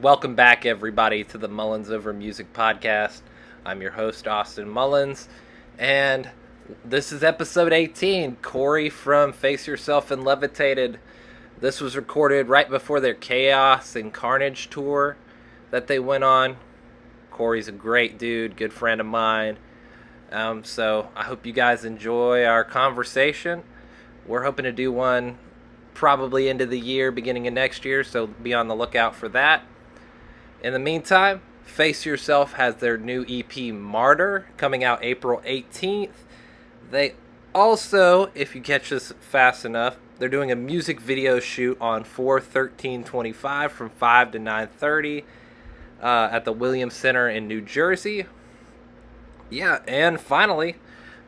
Welcome back, everybody, to the Mullins Over Music Podcast. I'm your host, Austin Mullins, and this is episode 18. Corey from Face Yourself and Levitated. This was recorded right before their Chaos and Carnage Tour that they went on. Corey's a great dude, good friend of mine. So I hope you guys enjoy our conversation. We're hoping to do one probably into the year, beginning of next year, so be on the lookout for that. In the meantime, Face Yourself has their new EP Martyr coming out April 18th. They also, if you catch this fast enough, they're doing a music video shoot on 4/13/25 from 5 to 9:30 at the Williams Center in New Jersey. Yeah, and finally,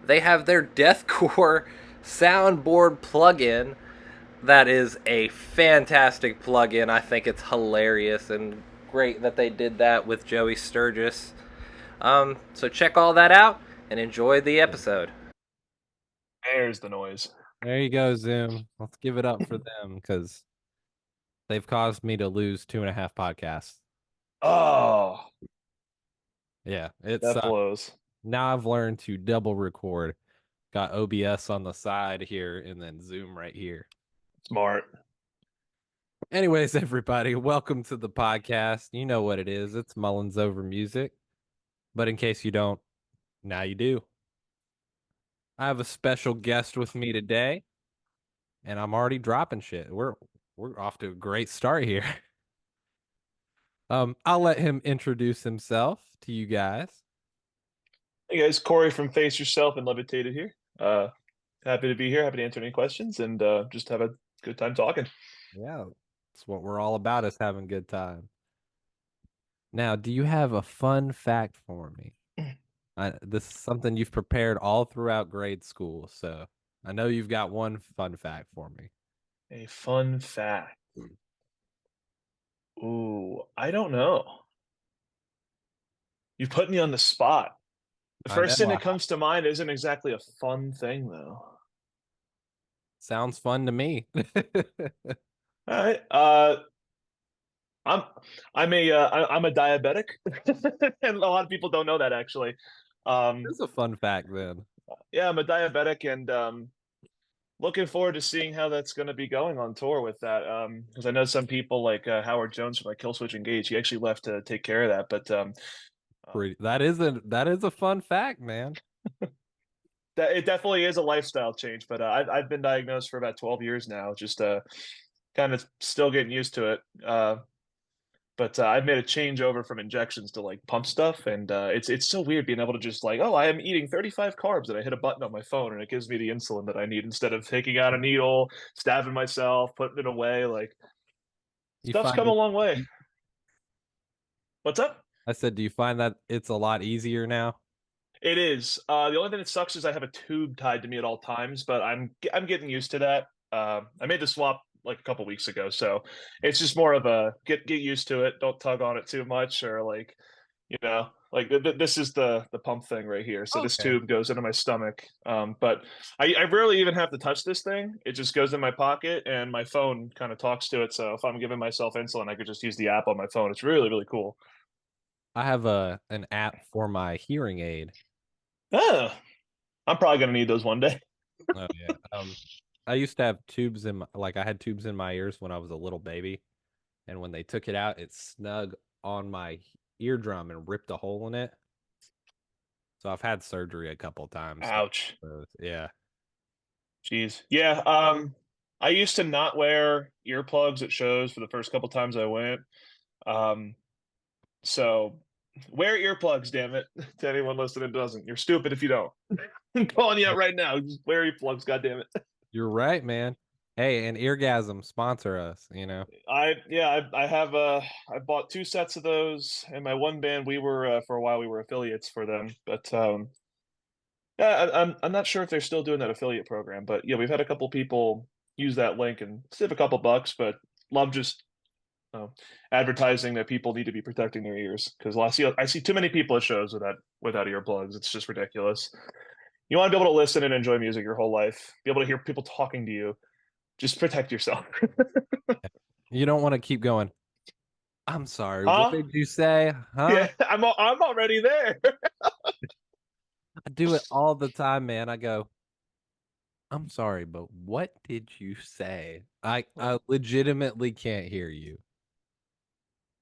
they have their Deathcore soundboard plugin. That is a fantastic plugin. I think it's hilarious and great that they did that with Joey Sturgis. So check all that out and enjoy the episode. There's the noise. There you go, Zoom. Let's give it up for them because they've caused me to lose 2.5 podcasts. Oh, Yeah, it's that blows. now I've learned to double record. Got OBS on the side here and then Zoom right here. Smart. Anyways, everybody, welcome to the podcast. You know what it is. It's Mullins Over Music. But in case you don't, now you do. I have a special guest with me today, and I'm already dropping shit. We're off to a great start here. I'll let him introduce himself to you guys. Hey guys, Corey from Face Yourself and Levitated here. Happy to be here. Happy to answer any questions and just have a good time talking. Yeah, that's what we're all about, is having a good time. Now, do you have a fun fact for me? This is something you've prepared all throughout grade school, so I know you've got one fun fact for me. A fun fact. Ooh, I don't know. You put me on the spot. The first thing that comes to mind isn't exactly a fun thing, though. Sounds fun to me. All right. I'm a diabetic, and a lot of people don't know that actually. That's a fun fact then. Yeah, I'm a diabetic, and looking forward to seeing how that's going to be going on tour with that. Because I know some people like Howard Jones from like Killswitch Engage. He actually left to take care of that, but that is a fun fact, man. that it definitely is a lifestyle change. But I've been diagnosed for about 12 years now, just kind of still getting used to it. But I've made a change over from injections to like pump stuff, and it's so weird being able to just like, oh, I am eating 35 carbs, and I hit a button on my phone, and it gives me the insulin that I need instead of taking out a needle, stabbing myself, putting it away. Like, stuff's come a long way. What's up? I said, do you find that it's a lot easier now? It is. The only thing that sucks is I have a tube tied to me at all times, but I'm getting used to that. I made the swap like a couple weeks ago, so it's just more of a get used to it. Don't tug on it too much, or like, like this is the pump thing right here. So this tube goes into my stomach. But I rarely even have to touch this thing. It just goes in my pocket, and my phone kind of talks to it. So if I'm giving myself insulin, I could just use the app on my phone. It's really, really cool. I have an app for my hearing aid. Oh, I'm probably gonna need those one day. Oh yeah. I used to have tubes I had tubes in my ears when I was a little baby, and when they took it out, it snug on my eardrum and ripped a hole in it. So I've had surgery a couple times. Ouch. Yeah. Jeez. Yeah. I used to not wear earplugs at shows for the first couple times I went. So wear earplugs, damn it. To anyone listening doesn't. You're stupid if you don't. I'm calling you out right now. Just wear earplugs, god damn it. You're right, man. Hey, and Eargasm sponsor us, I bought 2 sets of those, and my one band we were for a while we were affiliates for them, but yeah, I'm not sure if they're still doing that affiliate program, but yeah, we've had a couple people use that link and save a couple bucks, but love just advertising that people need to be protecting their ears, because I see too many people at shows without earplugs. It's just ridiculous. You want to be able to listen and enjoy music your whole life, be able to hear people talking to you. Just protect yourself. You don't want to keep going. I'm sorry. What Huh? did you say? Huh? Yeah, I'm already there. I do it all the time, man. I go, I'm sorry, but what did you say? I legitimately can't hear you.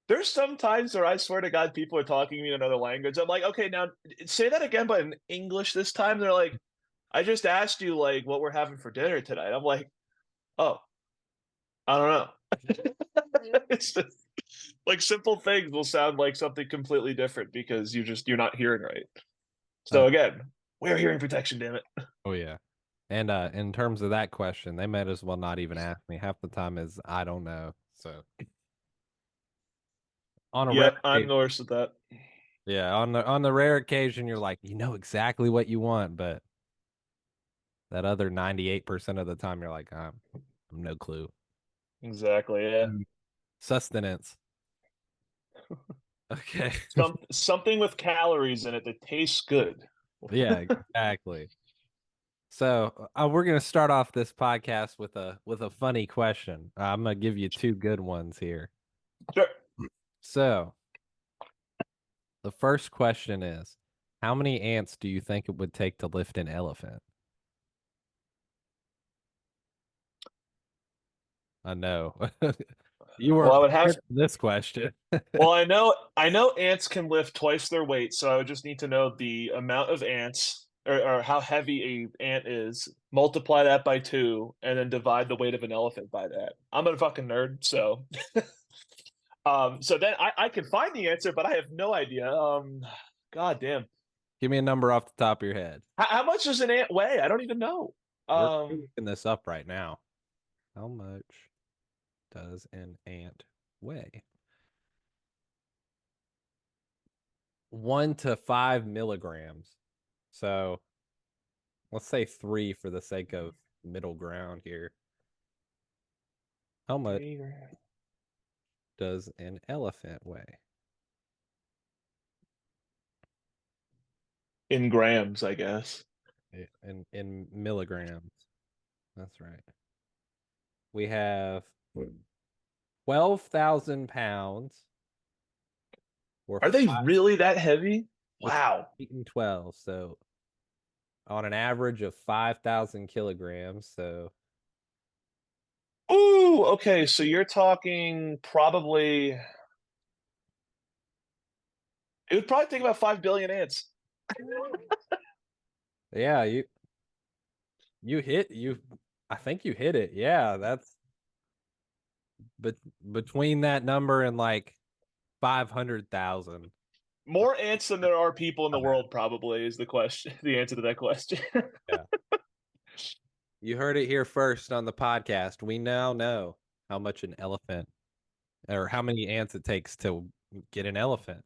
There's some times where I swear to God, people are talking to me in another language. I'm like, okay, now say that again, but in English this time. They're like, I just asked you like what we're having for dinner tonight. I'm like, oh, I don't know. It's just like simple things will sound like something completely different because you're not hearing right. Uh, So again, we're hearing protection, damn it. oh yeah. And in terms of that question, they might as well not even ask me. Half the time is I don't know. So on a rare Yep, I'm occasion, the worst at that. yeah, on the rare occasion you're like, you know exactly what you want, but that other 98% of the time you're like, I'm no clue. Exactly, yeah. Sustenance. Okay. Something with calories in it that tastes good. Yeah, exactly. So we're gonna start off this podcast with a funny question. I'm gonna give you two good ones here. Sure. So the first question is, how many ants do you think it would take to lift an elephant? I know. You Well, weren't I would have prepared for this question. well, I know ants can lift twice their weight, so I would just need to know the amount of ants or how heavy a ant is, multiply that by two, and then divide the weight of an elephant by that. I'm a fucking nerd, so so then I can find the answer, but I have no idea. God damn. Give me a number off the top of your head. How much does an ant weigh? I don't even know. We're looking this up right now. How much does an ant weigh? 1 to 5 milligrams. So let's say 3 for the sake of middle ground here. How much does an elephant weigh? In grams, I guess. In milligrams. That's right. We have 12,000 pounds or Are they really that heavy? between Wow. 8 and 12. So on an average of 5,000 kilograms. So Ooh, okay, so you're talking probably it would probably take about 5 billion ants. yeah, you hit you I think you hit it. Yeah, that's but between that number and like 500,000. More ants than there are people in the Okay. world, probably, is the question, the answer to that question. Yeah. You heard it here first on the podcast. We now know how much an elephant or how many ants it takes to get an elephant.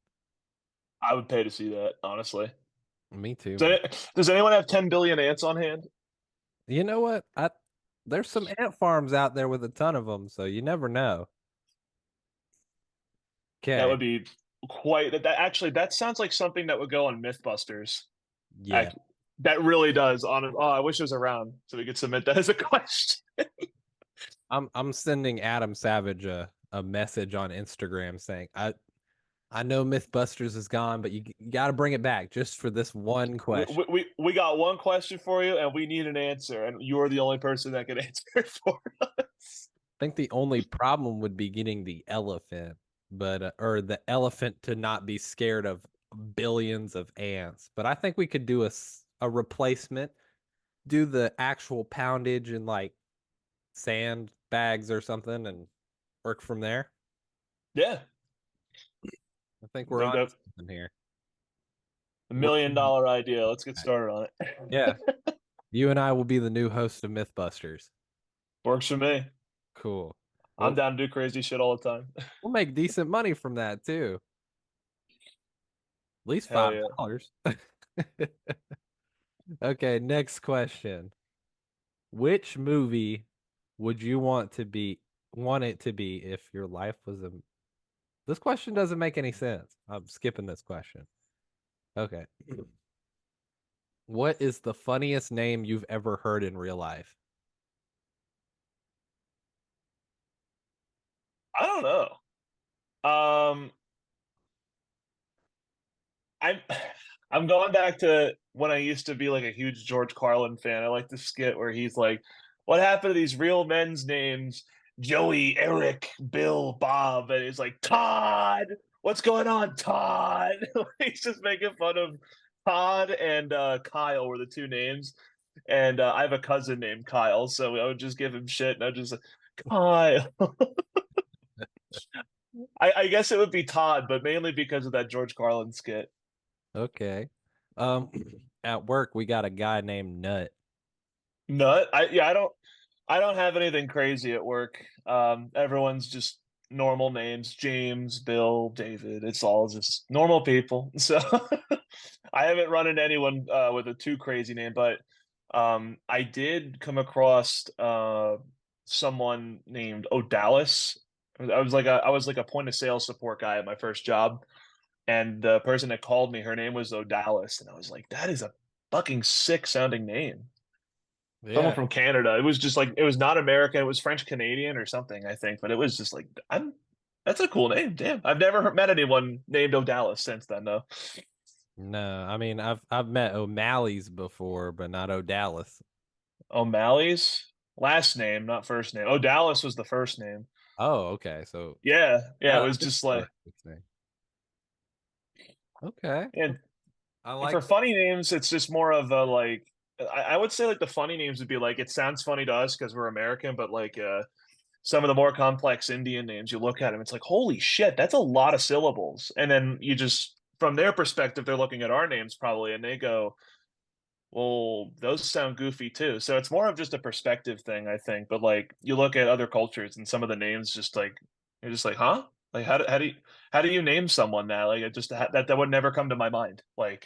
I would pay to see that, honestly. Me too, man. Does anyone have 10 billion ants on hand? You know what? There's some ant farms out there with a ton of them, so you never know. That Okay. would be quite that actually that sounds like something that would go on Mythbusters. Yeah. That really does. I wish it was around so we could submit that as a question. I'm sending Adam Savage a message on Instagram saying I know Mythbusters is gone, but you got to bring it back just for this one question. We got one question for you, and we need an answer, and you are the only person that can answer it for us. I think the only problem would be getting the elephant, but or the elephant to not be scared of billions of ants. But I think we could do a replacement, do the actual poundage in like sand bags or something, and work from there. Yeah, I think I we're think on that something here. $1 million idea. Let's get started on it. Yeah, you and I will be the new host of Mythbusters. Works for me. Cool. I'm Well, down to do crazy shit all the time. we'll make decent money from that too. At least Hell $5. yeah. Okay, next question. Which movie would you want it to be if your life was a This question doesn't make any sense. I'm skipping this question. Okay. What is the funniest name you've ever heard in real life? I don't know. Um, I'm I'm going back to when I used to be like a huge George Carlin fan. I like the skit where he's like, "What happened to these real men's names? Joey, Eric, Bill, Bob," and he's like, "Todd, what's going on, Todd?" He's just making fun of Todd and Kyle were the two names, and I have a cousin named Kyle, so I would just give him shit, and I'd just like, Kyle. I guess it would be Todd, but mainly because of that George Carlin skit. Okay. Um, at work we got a guy named Nut. Nut. I don't have anything crazy at work. Everyone's just normal names. James, Bill, David. It's all just normal people. So I haven't run into anyone with a too crazy name, but I did come across someone named Odalis. I was like a point of sale support guy at my first job, and the person that called me, her name was Odalis, and I was like, that is a fucking sick sounding name. Someone Yeah. from Canada. It was just like it was not American. It was French Canadian or something, I think. But it was just like I'm. That's a cool name. Damn, I've never met anyone named Odalis since then, though. No, I mean I've met O'Malley's before, but not O'Dallas. O'Malley's last name, not first name. Odalis was the first name. Oh, okay. So Yeah, yeah. It was this just is our like first name. Okay. and I and like for funny names, it's just more of a like. I would say like the funny names would be like it sounds funny to us because we're American, but like some of the more complex Indian names, you look at them, it's like, holy shit, that's a lot of syllables. And then you just, from their perspective, they're looking at our names probably and they go, well, those sound goofy too. So it's more of just a perspective thing, I think. But like you look at other cultures and some of the names just like, you're just like, huh? Like how do you name someone that? Like it just that would never come to my mind. Like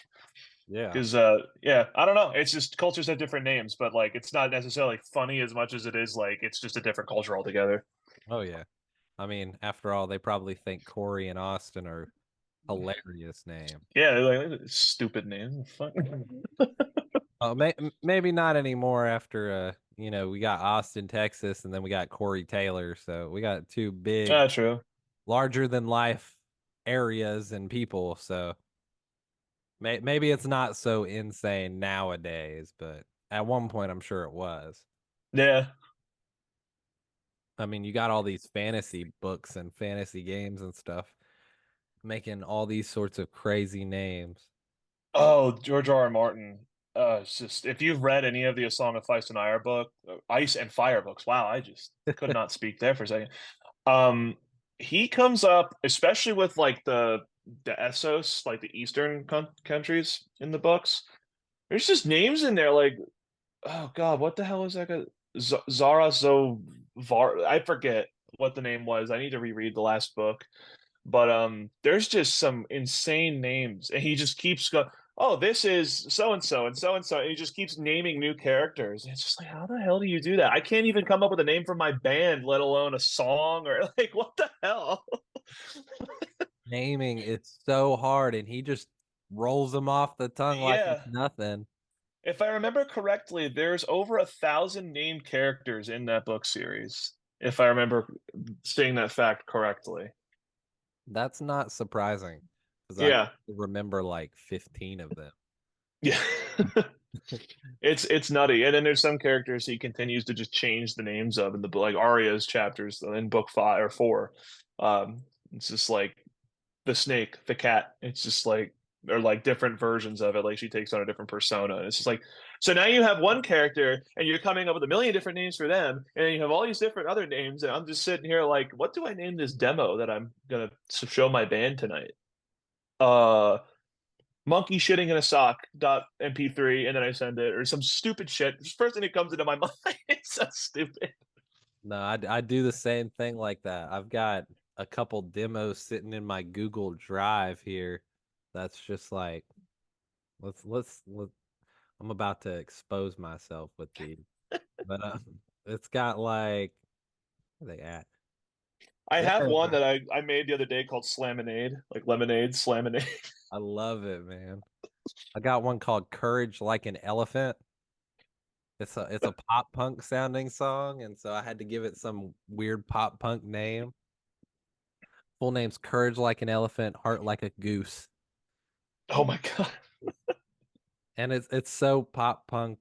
yeah. because yeah, I don't know. It's just cultures have different names, but like it's not necessarily funny as much as it is like it's just a different culture altogether. Oh yeah. I mean, after all, they probably think Corey and Austin are hilarious name. Yeah, like stupid name. Fuck. Oh, maybe not anymore after we got Austin, Texas, and then we got Corey Taylor. So we got two big, Ah, true. larger than life areas and people. So maybe it's not so insane nowadays, but at one point I'm sure it was. Yeah. I mean, you got all these fantasy books and fantasy games and stuff making all these sorts of crazy names. Oh, George R. R. Martin. It's just if you've read any of the A Song of Ice and Fire book, Ice and Fire books. Wow, I just could not speak there for a second. Um, he comes up, especially with like the Essos, like the Eastern countries in the books. There's just names in there like, oh God, what the hell is that guy? Zara Zovar. I forget what the name was. I need to reread the last book. But there's just some insane names, and he just keeps going. Oh, this is so and so and so and so. And he just keeps naming new characters. And it's just like, how the hell do you do that? I can't even come up with a name for my band, let alone a song or like, what the hell? Naming it's so hard, and he just rolls them off the tongue like it's Yeah. nothing. If I remember correctly, there's over 1,000 named characters in that book series. If I remember seeing that fact correctly. That's not surprising because I Yeah. remember like 15 of them. Yeah. It's nutty. And then there's some characters he continues to just change the names of in the like Arya's chapters in book 5 or 4. It's just like the snake, the cat. It's just like they're like different versions of it. Like she takes on a different persona. And it's just like so now you have one character and you're coming up with a million different names for them, and then you have all these different other names, and I'm just sitting here like, what do I name this demo that I'm gonna show my band tonight? Uh monkey shitting in a sock dot mp3, and then I send it or some stupid shit. Just first thing that comes into my mind. It's so stupid. No, I do the same thing like that. I've got a couple demos sitting in my Google Drive here. That's just like let I'm about to expose myself with these, but it's got like where they at? I have There, one that I made the other day called Slaminade, like lemonade, slaminade. I love it, man. I got one called Courage Like an Elephant. It's a pop punk sounding song, and so I had to give it some weird pop punk name. full name's Courage Like an Elephant, Heart Like a Goose. Oh my god. And it's so pop punk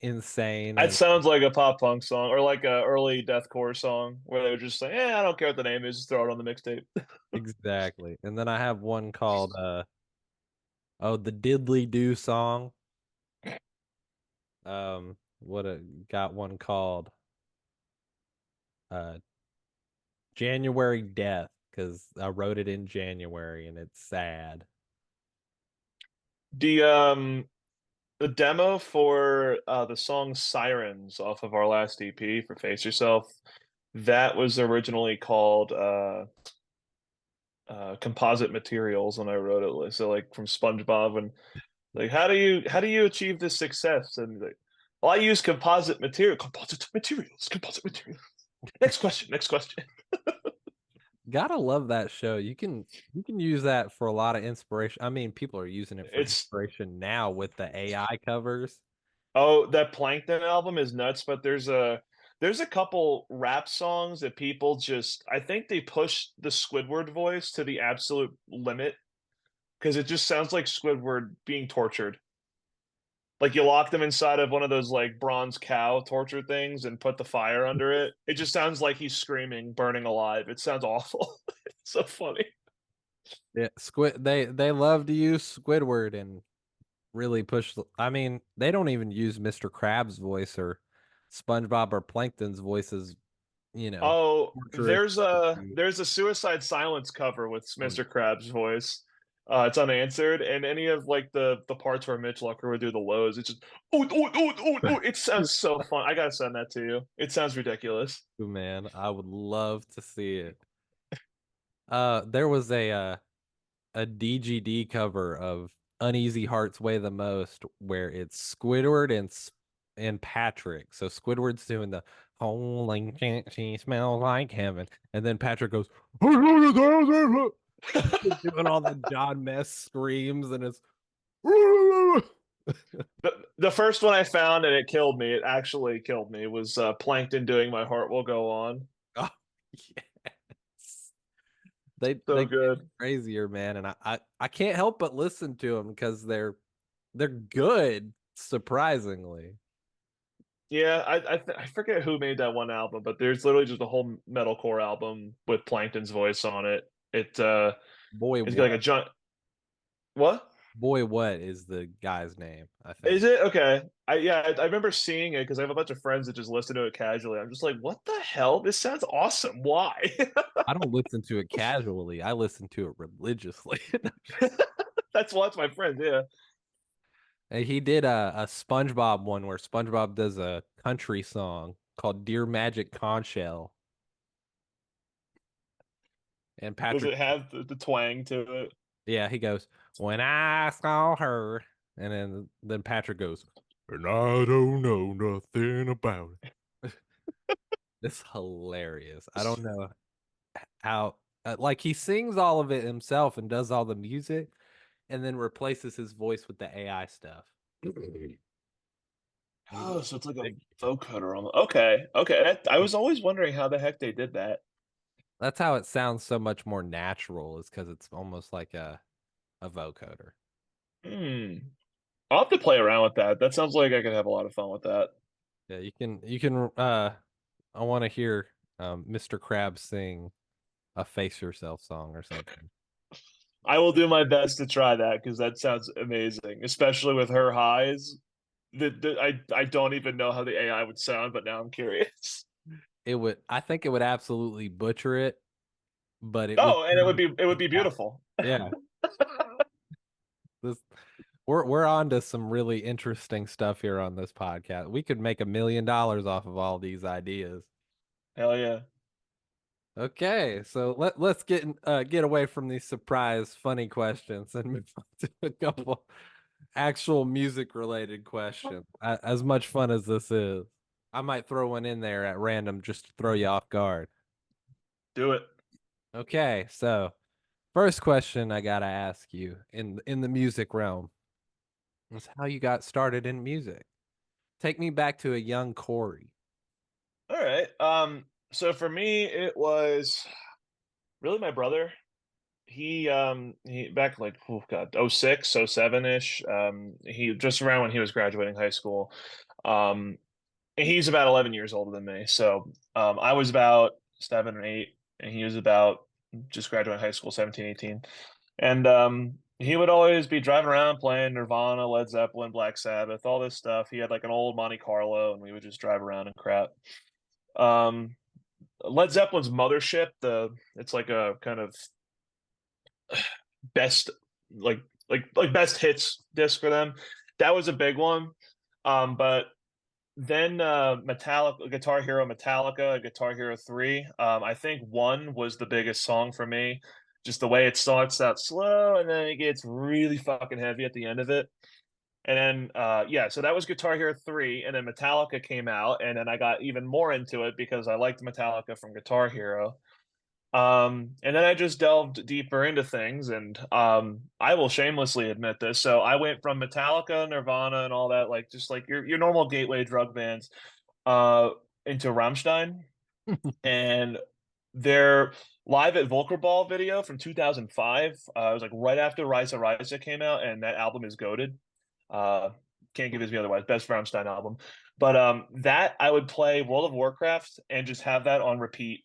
insane. That And sounds like a pop punk song or like a early deathcore song where they would just say, I don't care what the name is, just throw it on the mixtape. exactly. And then I have one called the Diddly Do song. Got one called January Death, because I wrote it in January and it's sad. The demo for the song Sirens off of our last EP for Face Yourself, that was originally called Composite Materials when I wrote it. So like from SpongeBob, and like how do you achieve this success? And like, well, I use composite materials. Next question. Gotta love that show. You can use that for a lot of inspiration. I mean, people are using it for It's inspiration now with the AI covers. Oh, that Plankton album is nuts, but there's a couple rap songs that people just I think they push the Squidward voice to the absolute limit because it just sounds like Squidward being tortured. Like you lock them inside of one of those like bronze cow torture things and put the fire under it. It just sounds like he's screaming, burning alive. It sounds awful. It's so funny. Yeah, they love to use Squidward and really push. I mean, they don't even use Mr. Krabs' voice or SpongeBob or Plankton's voices. Oh, Torturous. there's a Suicide Silence cover with Mr. Krabs' voice. It's unanswered, and any of like the parts where Mitch Lucker would do the lows, it's just it sounds so fun. I gotta send that to you. It sounds ridiculous. Man, I would love to see it. There was a DGD cover of Uneasy Hearts Weigh the Most, where it's Squidward and Patrick. So Squidward's doing the holy shit, she smells like heaven, and then Patrick goes doing all the John Mess screams, and it's The first one I found and it killed me. It actually killed me. Was Plankton doing "My Heart Will Go On." oh, yes. They So they good. get crazier, man, and I can't help but listen to them because they're good, surprisingly. Yeah, I forget who made that one album, but there's literally just a whole metalcore album with Plankton's voice on it. Boy, It's got like a what? giant. What? Boy, what is the guy's name? I Is think. it okay? I remember seeing it because I have a bunch of friends that just listen to it casually. I'm just like, what the hell? This sounds awesome. Why? I don't listen to it casually. I listen to it religiously. That's my friends. Yeah. And he did a SpongeBob one where SpongeBob does a country song called "Dear Magic Conch Shell," and Does Patrick, it have the twang to it? yeah, he goes, "When I saw her," and then Patrick goes, "And I don't know nothing about it." It's hilarious. I don't know how, like he sings all of it himself and does all the music, and then replaces his voice with the AI stuff. Oh, so it's like a vocoder on. Okay. I was always wondering how the heck they did that. That's how it sounds so much more natural, is because it's almost like a vocoder. Hmm. I'll have to play around with that. That sounds like I could have a lot of fun with that. Yeah, you can I want to hear Mr. Krabs sing a Face Yourself song or something. I will do my best to try that because that sounds amazing, especially with her highs. I don't even know how the AI would sound, but now I'm curious. I think it would absolutely butcher it, but it would Oh, and it would be beautiful. yeah. This we're on to some really interesting stuff here on this podcast. We could make $1 million off of all these ideas. Hell yeah. Okay, so let's get away from these surprise funny questions and move on to a couple actual music related questions. As much fun as this is, I might throw one in there at random just to throw you off guard. Do it. Okay, so first question I gotta ask you in the music realm is how you got started in music. Take me back to a young Corey. All right. So for me, it was really my brother. He back like, oh god, 06, 07 ish. He just around when he was graduating high school. And he's about 11 years older than me. So I was about 7 or 8, and he was about just graduating high school, 17, 18. And he would always be driving around playing Nirvana, Led Zeppelin, Black Sabbath, all this stuff. He had like an old Monte Carlo, and we would just drive around and crap. Um, Led Zeppelin's Mothership, it's like a kind of best like best hits disc for them. That was a big one. But then Metallica, Guitar Hero Metallica, Guitar Hero 3. I think 1 was the biggest song for me. Just the way it starts out slow and then it gets really fucking heavy at the end of it. And then yeah, so that was Guitar Hero 3, and then Metallica came out, and then I got even more into it because I liked Metallica from Guitar Hero. And then I just delved deeper into things, and I will shamelessly admit this. So I went from Metallica, Nirvana, and all that, like just like your normal gateway drug bands, uh, into Rammstein, and their Live at Volker Ball video from 2005. It was like right after Rise of Rise came out, and that album is goated. Uh, can't give it to me otherwise. Best Rammstein album. But that I would play World of Warcraft and just have that on repeat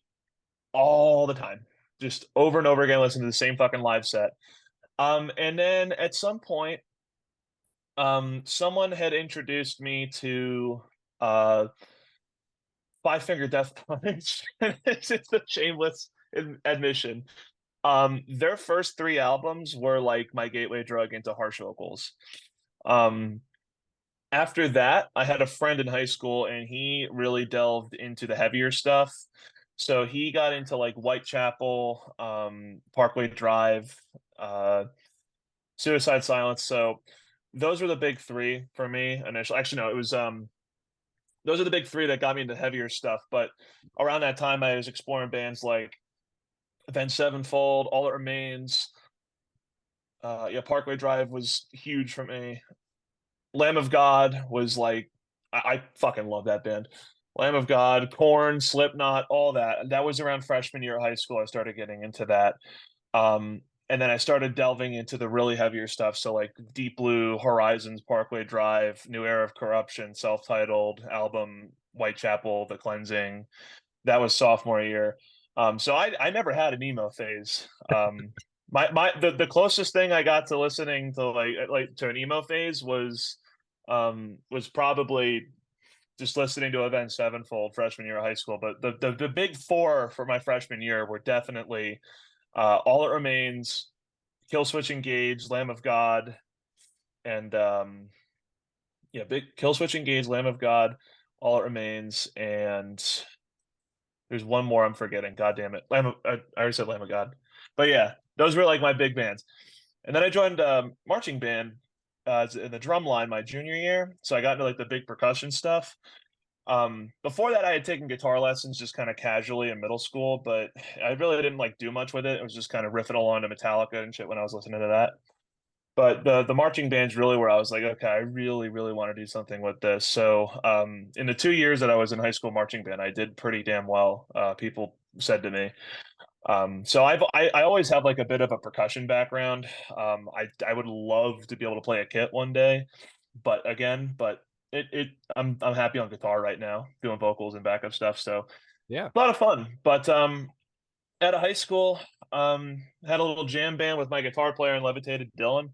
all the time, just over and over again, listen to the same fucking live set. And then at some point, someone had introduced me to Five Finger Death Punch. It's a shameless admission. Their first 3 albums were like my gateway drug into harsh vocals. Um, After that, I had a friend in high school, and he really delved into the heavier stuff. So he got into like Whitechapel, Parkway Drive, uh, Suicide Silence. So those were the big 3 for me initially. Actually, no, it was those are the big 3 that got me into heavier stuff. But around that time, I was exploring bands like Avenged Sevenfold, All That Remains. Yeah, Parkway Drive was huge for me. Lamb of God was like, I fucking love that band. Lamb of God, Korn, Slipknot, all that. That was around freshman year of high school. I started getting into that. And then I started delving into the really heavier stuff. So like Deep Blue, Horizons, Parkway Drive, New Era of Corruption, self-titled album, Whitechapel, The Cleansing. That was sophomore year. So I never had an emo phase. The closest thing I got to listening to like to an emo phase was probably just listening to Avenged Sevenfold freshman year of high school. But the big 4 for my freshman year were definitely All That Remains, Killswitch Engage, Lamb of God, and yeah, big Killswitch Engage, Lamb of God, All That Remains, and there's one more I'm forgetting. God damn it, I already said Lamb of God, but yeah, those were like my big bands. And then I joined marching band in the drum line my junior year, so I got into like the big percussion stuff. Before that, I had taken guitar lessons just kind of casually in middle school, but I really didn't like do much with it. It was just kind of riffing along to Metallica and shit when I was listening to that. But the marching band's really where I was like, okay, I really, really want to do something with this. So in the 2 years that I was in high school marching band, I did pretty damn well. People said to me. So I always have like a bit of a percussion background. I would love to be able to play a kit one day, but again, I'm happy on guitar right now, doing vocals and backup stuff. So Yeah. a lot of fun. But out of high school, had a little jam band with my guitar player and Levitated, Dylan.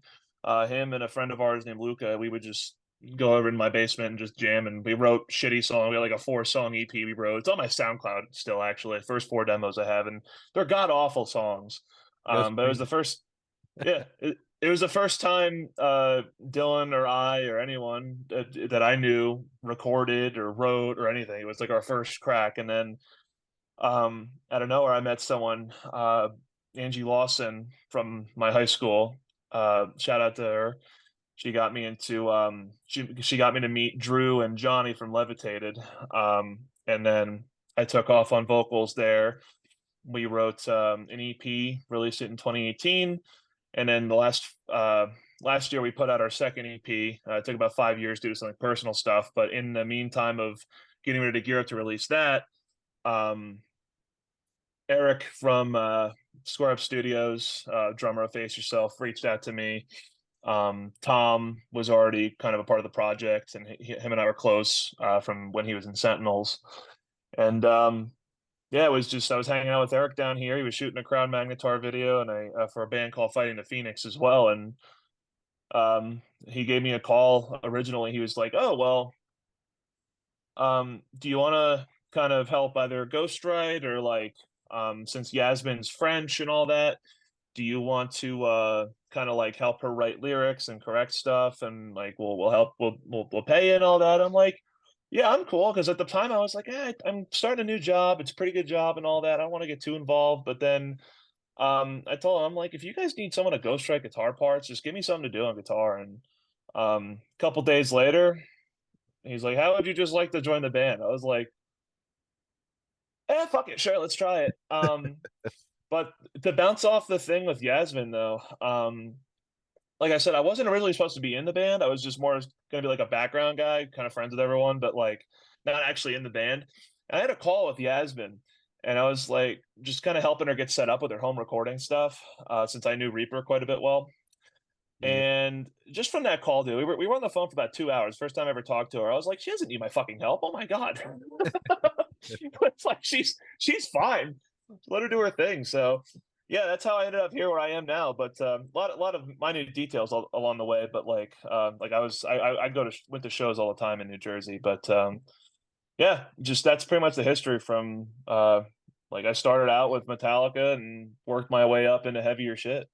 Him and a friend of ours named Luca. We would just go over in my basement and just jam, and we wrote shitty songs. We had like a 4-song EP we wrote. It's on my SoundCloud still, actually. First 4 demos I have, and they're god awful songs. But it was the first, yeah, it was the first time Dylan or I or anyone that I knew recorded or wrote or anything. It was like our first crack, and then out of nowhere, I met someone, Angie Lawson from my high school. Shout out to her. She got me into she got me to meet Drew and Johnny from Levitated. And then I took off on vocals there. We wrote an EP, released it in 2018, and then the last year we put out our second EP. It took about 5 years due to some like, personal stuff, but in the meantime of getting ready to gear up to release that, Eric from Square Up Studios, drummer of Face Yourself, reached out to me. Tom was already kind of a part of the project, and him and I were close from when he was in Sentinels. And yeah, it was just I was hanging out with Eric down here. He was shooting a Crown Magnetar video, and I for a band called Fighting the Phoenix as well. And he gave me a call originally. He was like, "Oh well, do you want to kind of help either ghostwrite or like since Yasmin's French and all that, do you want to kind of like help her write lyrics and correct stuff and like we'll help we'll pay you and all that?" I'm like, yeah, I'm cool, because at the time I was like, I'm starting a new job, it's a pretty good job and all that, I don't want to get too involved. But then I told him, I'm like, if you guys need someone to ghostwrite guitar parts, just give me something to do on guitar. And a couple days later he's like, how would you just like to join the band? I was like, fuck it, sure, let's try it. But to bounce off the thing with Yasmin though, like I said, I wasn't originally supposed to be in the band. I was just more gonna be like a background guy, kind of friends with everyone, but like not actually in the band. And I had a call with Yasmin, and I was like just kind of helping her get set up with her home recording stuff, since I knew Reaper quite a bit well. Mhm. And just from that call, dude, we were on the phone for about 2 hours. First time I ever talked to her, I was like, she doesn't need my fucking help. Oh my god, it's like she's fine. Let her do her thing. So yeah, that's how I ended up here where I am now. But a lot of minute details along the way. But like I went to shows all the time in New Jersey. But yeah, just that's pretty much the history from like I started out with Metallica and worked my way up into heavier shit.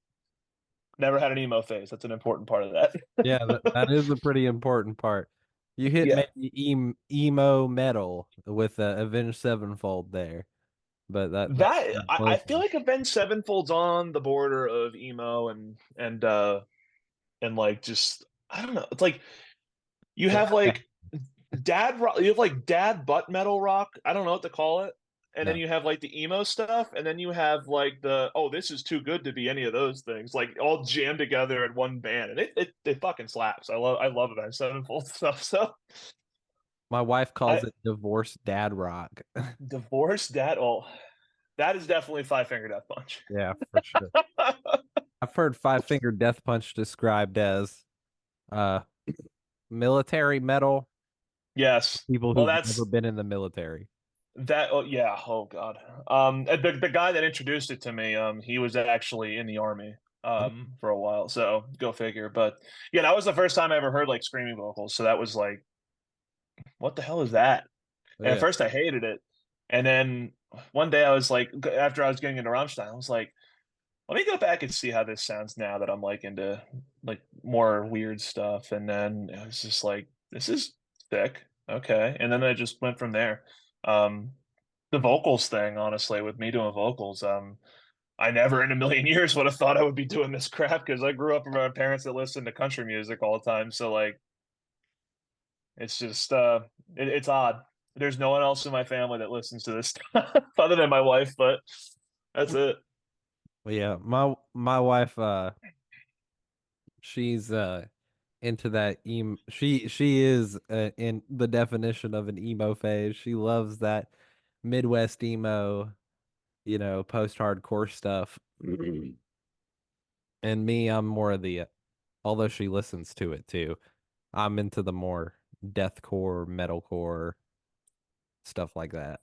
Never had an emo phase. That's an important part of that. Yeah, that is a pretty important part. You hit Yeah. maybe emo metal with Avenged Sevenfold there, but that's That pretty I close. feel like Avenged Sevenfold's on the border of emo and like just I don't know. It's like you have like dad rock, you have like dad butt metal rock. I don't know what to call it. And then No. you have like the emo stuff, and then you have like the this is too good to be any of those things, like all jammed together in one band, and it fucking slaps. I love Avenged Sevenfold stuff. So My wife calls I it divorced dad rock. divorced dad. Oh, that is definitely Five Finger Death Punch. Yeah, for sure. I've heard Five Finger Death Punch described as uh military metal, Yes. people Well, who've never that's been in the military. that. Oh yeah. Oh God. The guy that introduced it to me, he was actually in the army, for a while. So go figure. But yeah, that was the first time I ever heard like screaming vocals. So that was like, what the hell is that? And at Yeah. first I hated it, and then one day I was like, after I was getting into Rammstein, I was like, let me go back and see how this sounds now that I'm like into like more weird stuff. And then it was just like, this is thick. Okay. And then I just went from there. Um, the vocals thing, honestly, with me doing vocals, I never in a million years would have thought I would be doing this crap, because I grew up around parents that listened to country music all the time. So like, it's just it's odd. There's no one else in my family that listens to this stuff other than my wife, but that's it. Well, yeah, my wife she's into that she is in the definition of an emo phase. She loves that Midwest emo, post-hardcore stuff. And me, I'm more of the although she listens to it too. I'm into the more deathcore, metalcore stuff like that.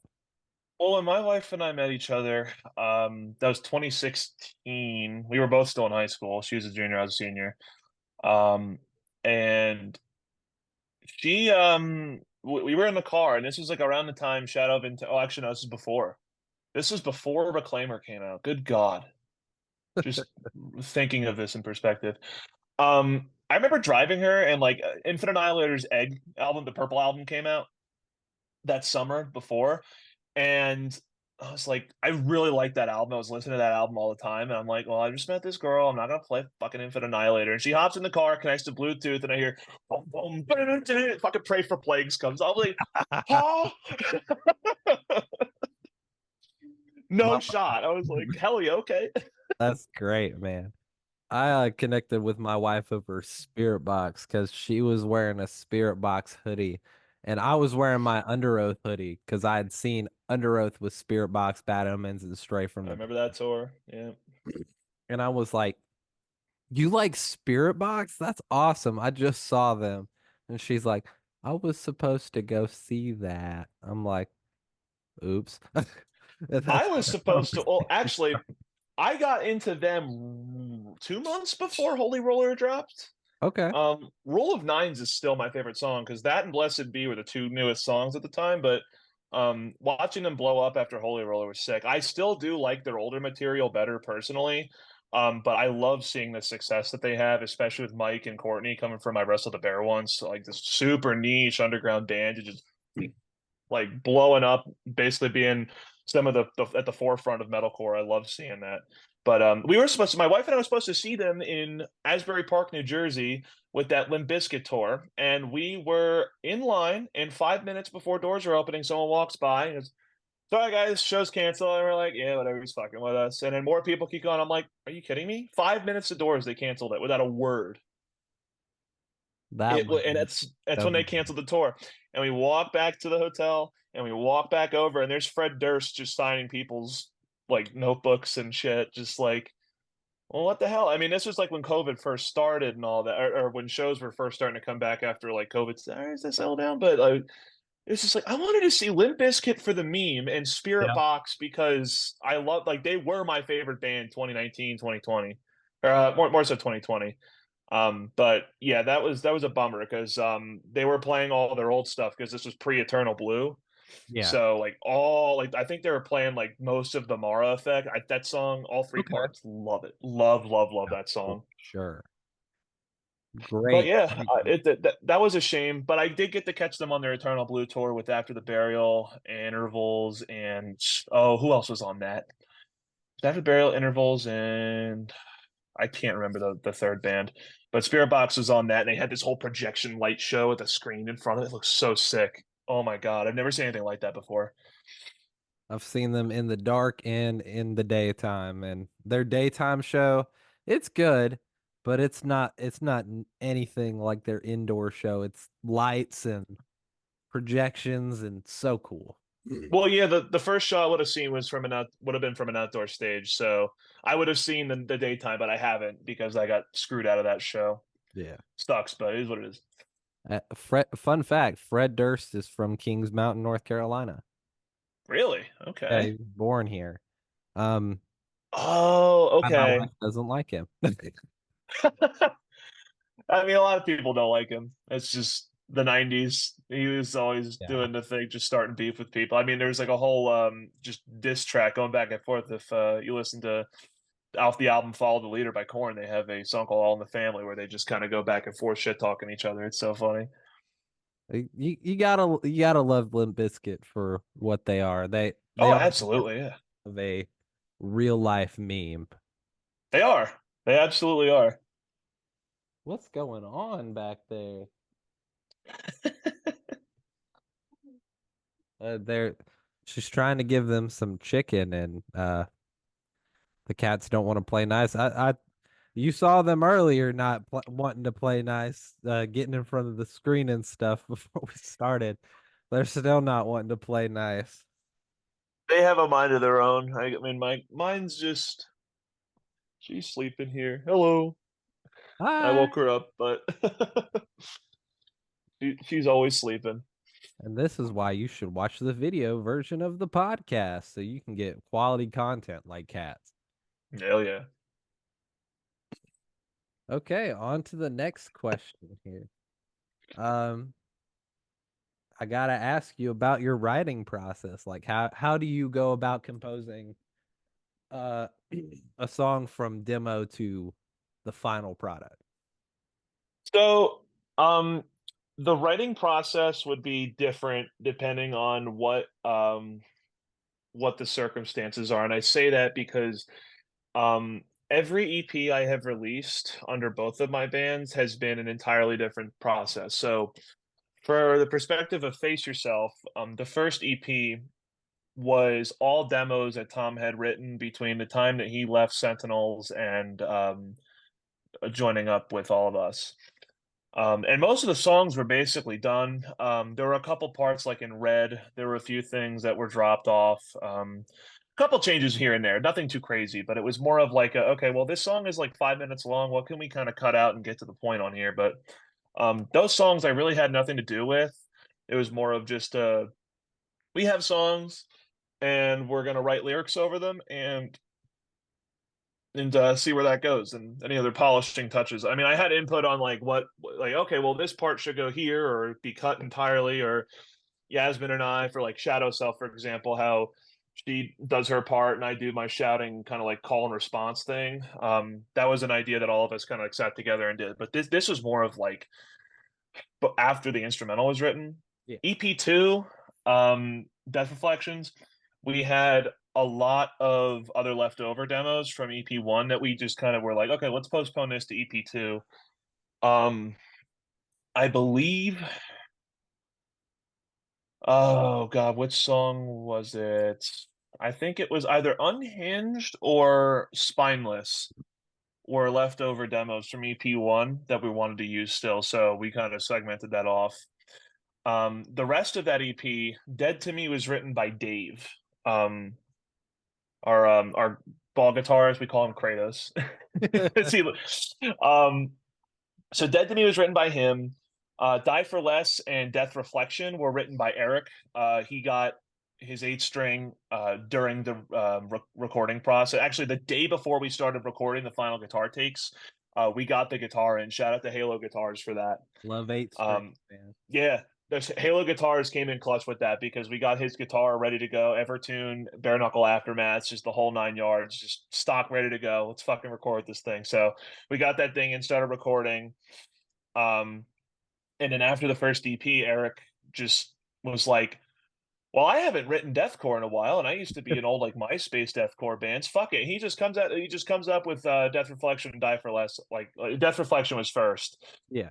Well, when my wife and I met each other, that was 2016. We were both still in high school. She was a junior, I was a senior. Um, and she, we were in the car, and this was like around the time Shadow of Into. Oh, actually, no, this is before. This was before Reclaimer came out. Good God, just thinking of this in perspective. I remember driving her, and like Infinite Annihilator's Egg album, the Purple album, came out that summer before. And I was like, I really like that album. I was listening to that album all the time. And I'm like, well, I just met this girl. I'm not going to play fucking Infinite Annihilator. And she hops in the car, connects to Bluetooth, and I hear, boom, boom, fucking Pray for Plagues comes. I was like, oh, no My- shot. I was like, hell yeah, okay. That's great, man. I connected with my wife over Spirit Box because she was wearing a Spirit Box hoodie, and I was wearing my Under Oath hoodie because I had seen Under Oath with Spirit Box, Bad Omens, and Stray from I the. remember that tour. Yeah. And I was like, "You like Spirit Box? That's awesome! I just saw them." And she's like, "I was supposed to go see that." I'm like, "Oops." And I that's was how the supposed to. Well, conversation actually, started. I got into them 2 months before Holy Roller dropped. Okay. Rule of Nines is still my favorite song because that and Blessed Be were the two newest songs at the time. But watching them blow up after Holy Roller was sick. I still do like their older material better personally. But I love seeing the success that they have, especially with Mike and Courtney coming from I Wrestle the Bear once, like this super niche underground band to just like blowing up, basically being some of the at the forefront of metalcore. I love seeing that. But we were supposed to, my wife and I were supposed to see them in Asbury Park, New Jersey, with that Limp Bizkit tour, and we were in line. And 5 minutes before doors are opening, someone walks by and goes, "Sorry, guys, show's canceled." And we're like, "Yeah, whatever, he's fucking with us." And then more people keep going. I'm like, "Are you kidding me? 5 minutes to doors, they canceled it without a word." That was And that's that when they was canceled the tour. And we walk back to the hotel and we walk back over and there's Fred Durst just signing people's like notebooks and shit, just like, well, what the hell? I mean, this was like when COVID first started and all that, or when shows were first starting to come back after like COVID started to settle down. But it's just like I wanted to see Limp Bizkit for the meme and Spirit yeah. Box because I love, like, they were my favorite band 2019, 2020, or more so 2020. But yeah, that was a bummer because they were playing all their old stuff because this was pre-Eternal Blue. Yeah. So like all, like, I think they were playing like most of the Mara Effect. That song, all three Okay. parts, love it, love Yeah, that for song. sure. But Great. yeah, that was a shame. But I did get to catch them on their Eternal Blue tour with After the Burial, Intervals, and oh, who else was on that? After the Burial, Intervals, and I can't remember the third band, but Spirit Box was on that, and they had this whole projection light show with a screen in front of it. It looks so sick. Oh my god, I've never seen anything like that before. I've seen them in the dark and in the daytime, and their daytime show, it's good, but it's not anything like their indoor show. It's lights and projections and so cool. Well, yeah, the first shot I would have seen was would have been from an outdoor stage, so I would have seen the daytime, but I haven't because I got screwed out of that show. Yeah. Sucks, but it is what it is. Fun fact, Fred Durst is from Kings Mountain, North Carolina. Really? Yeah, Okay. he was born here. Um, Oh, my okay. wife doesn't like him. I mean, a lot of people don't like him. It's just the '90s. He was always Yeah. doing the thing, just starting beef with people. I mean, there's like a whole just diss track going back and forth. If you listen to off the album "Follow the Leader" by Korn, they have a song called "All in the Family" where they just kind of go back and forth, shit talking each other. It's so funny. You gotta love Limp Bizkit for what they are. They Oh, are absolutely, yeah. of a real life meme. They are. They absolutely are. What's going on back there? They're She's trying to give them some chicken, and the cats don't want to play nice. You saw them earlier not wanting to play nice, getting in front of the screen and stuff before we started. They're still not wanting to play nice. They have a mind of their own. I mean, mine's just, she's sleeping here. Hello. I Hi. woke her up, but she's always sleeping. And this is why you should watch the video version of the podcast so you can get quality content like cats. Hell yeah. Okay, on to the next question here. Um, I gotta ask you about your writing process. Like how do you go about composing uh a song from demo to the final product? So, um, the writing process would be different depending on what the circumstances are, and I say that because every EP I have released under both of my bands has been an entirely different process. So, for the perspective of Face Yourself, the first EP was all demos that Tom had written between the time that he left Sentinels and joining up with all of us. And most of the songs were basically done. There were a couple parts like in Red. There were a few things that were dropped off. A couple changes here and there, nothing too crazy, but it was more of like, okay, well, this song is like 5 minutes long. What can we kind of cut out and get to the point on here? But those songs I really had nothing to do with. It was more of just we have songs and we're gonna write lyrics over them and see where that goes and any other polishing touches. I mean, I had input on like okay, well, this part should go here or be cut entirely, or Yasmin and I for like Youreself, for example, how she does her part and I do my shouting kind of like call and response thing. That was an idea that all of us kind of like sat together and did. But this was more of like, but after the instrumental was written, Yeah. EP2, Death Reflections, we had a lot of other leftover demos from EP1 that we just kind of were like, okay, let's postpone this to EP2. I believe, oh God, which song was it? I think it was either Unhinged or Spineless were leftover demos from EP1 that we wanted to use still. So we kind of segmented that off. The rest of that EP, Dead to Me, was written by Dave. Our ball guitarist, we call him Kratos. So Dead to Me was written by him. Die for Less and Death Reflection were written by Eric. He got his 8-string during the recording process. Actually, the day before we started recording the final guitar takes, we got the guitar in. Shout out to Halo Guitars for that. Love 8-string, man. Yeah, there's Halo Guitars came in clutch with that because we got his guitar ready to go, Evertune, bare knuckle aftermaths, just the whole 9 yards, just stock ready to go. Let's fucking record this thing. So we got that thing and started recording. And then after the first EP, Eric just was like, well, I haven't written deathcore in a while, and I used to be an old like MySpace deathcore bands. Fuck it. He just comes up with Death Reflection and Die for Less. Like Death Reflection was first. Yeah.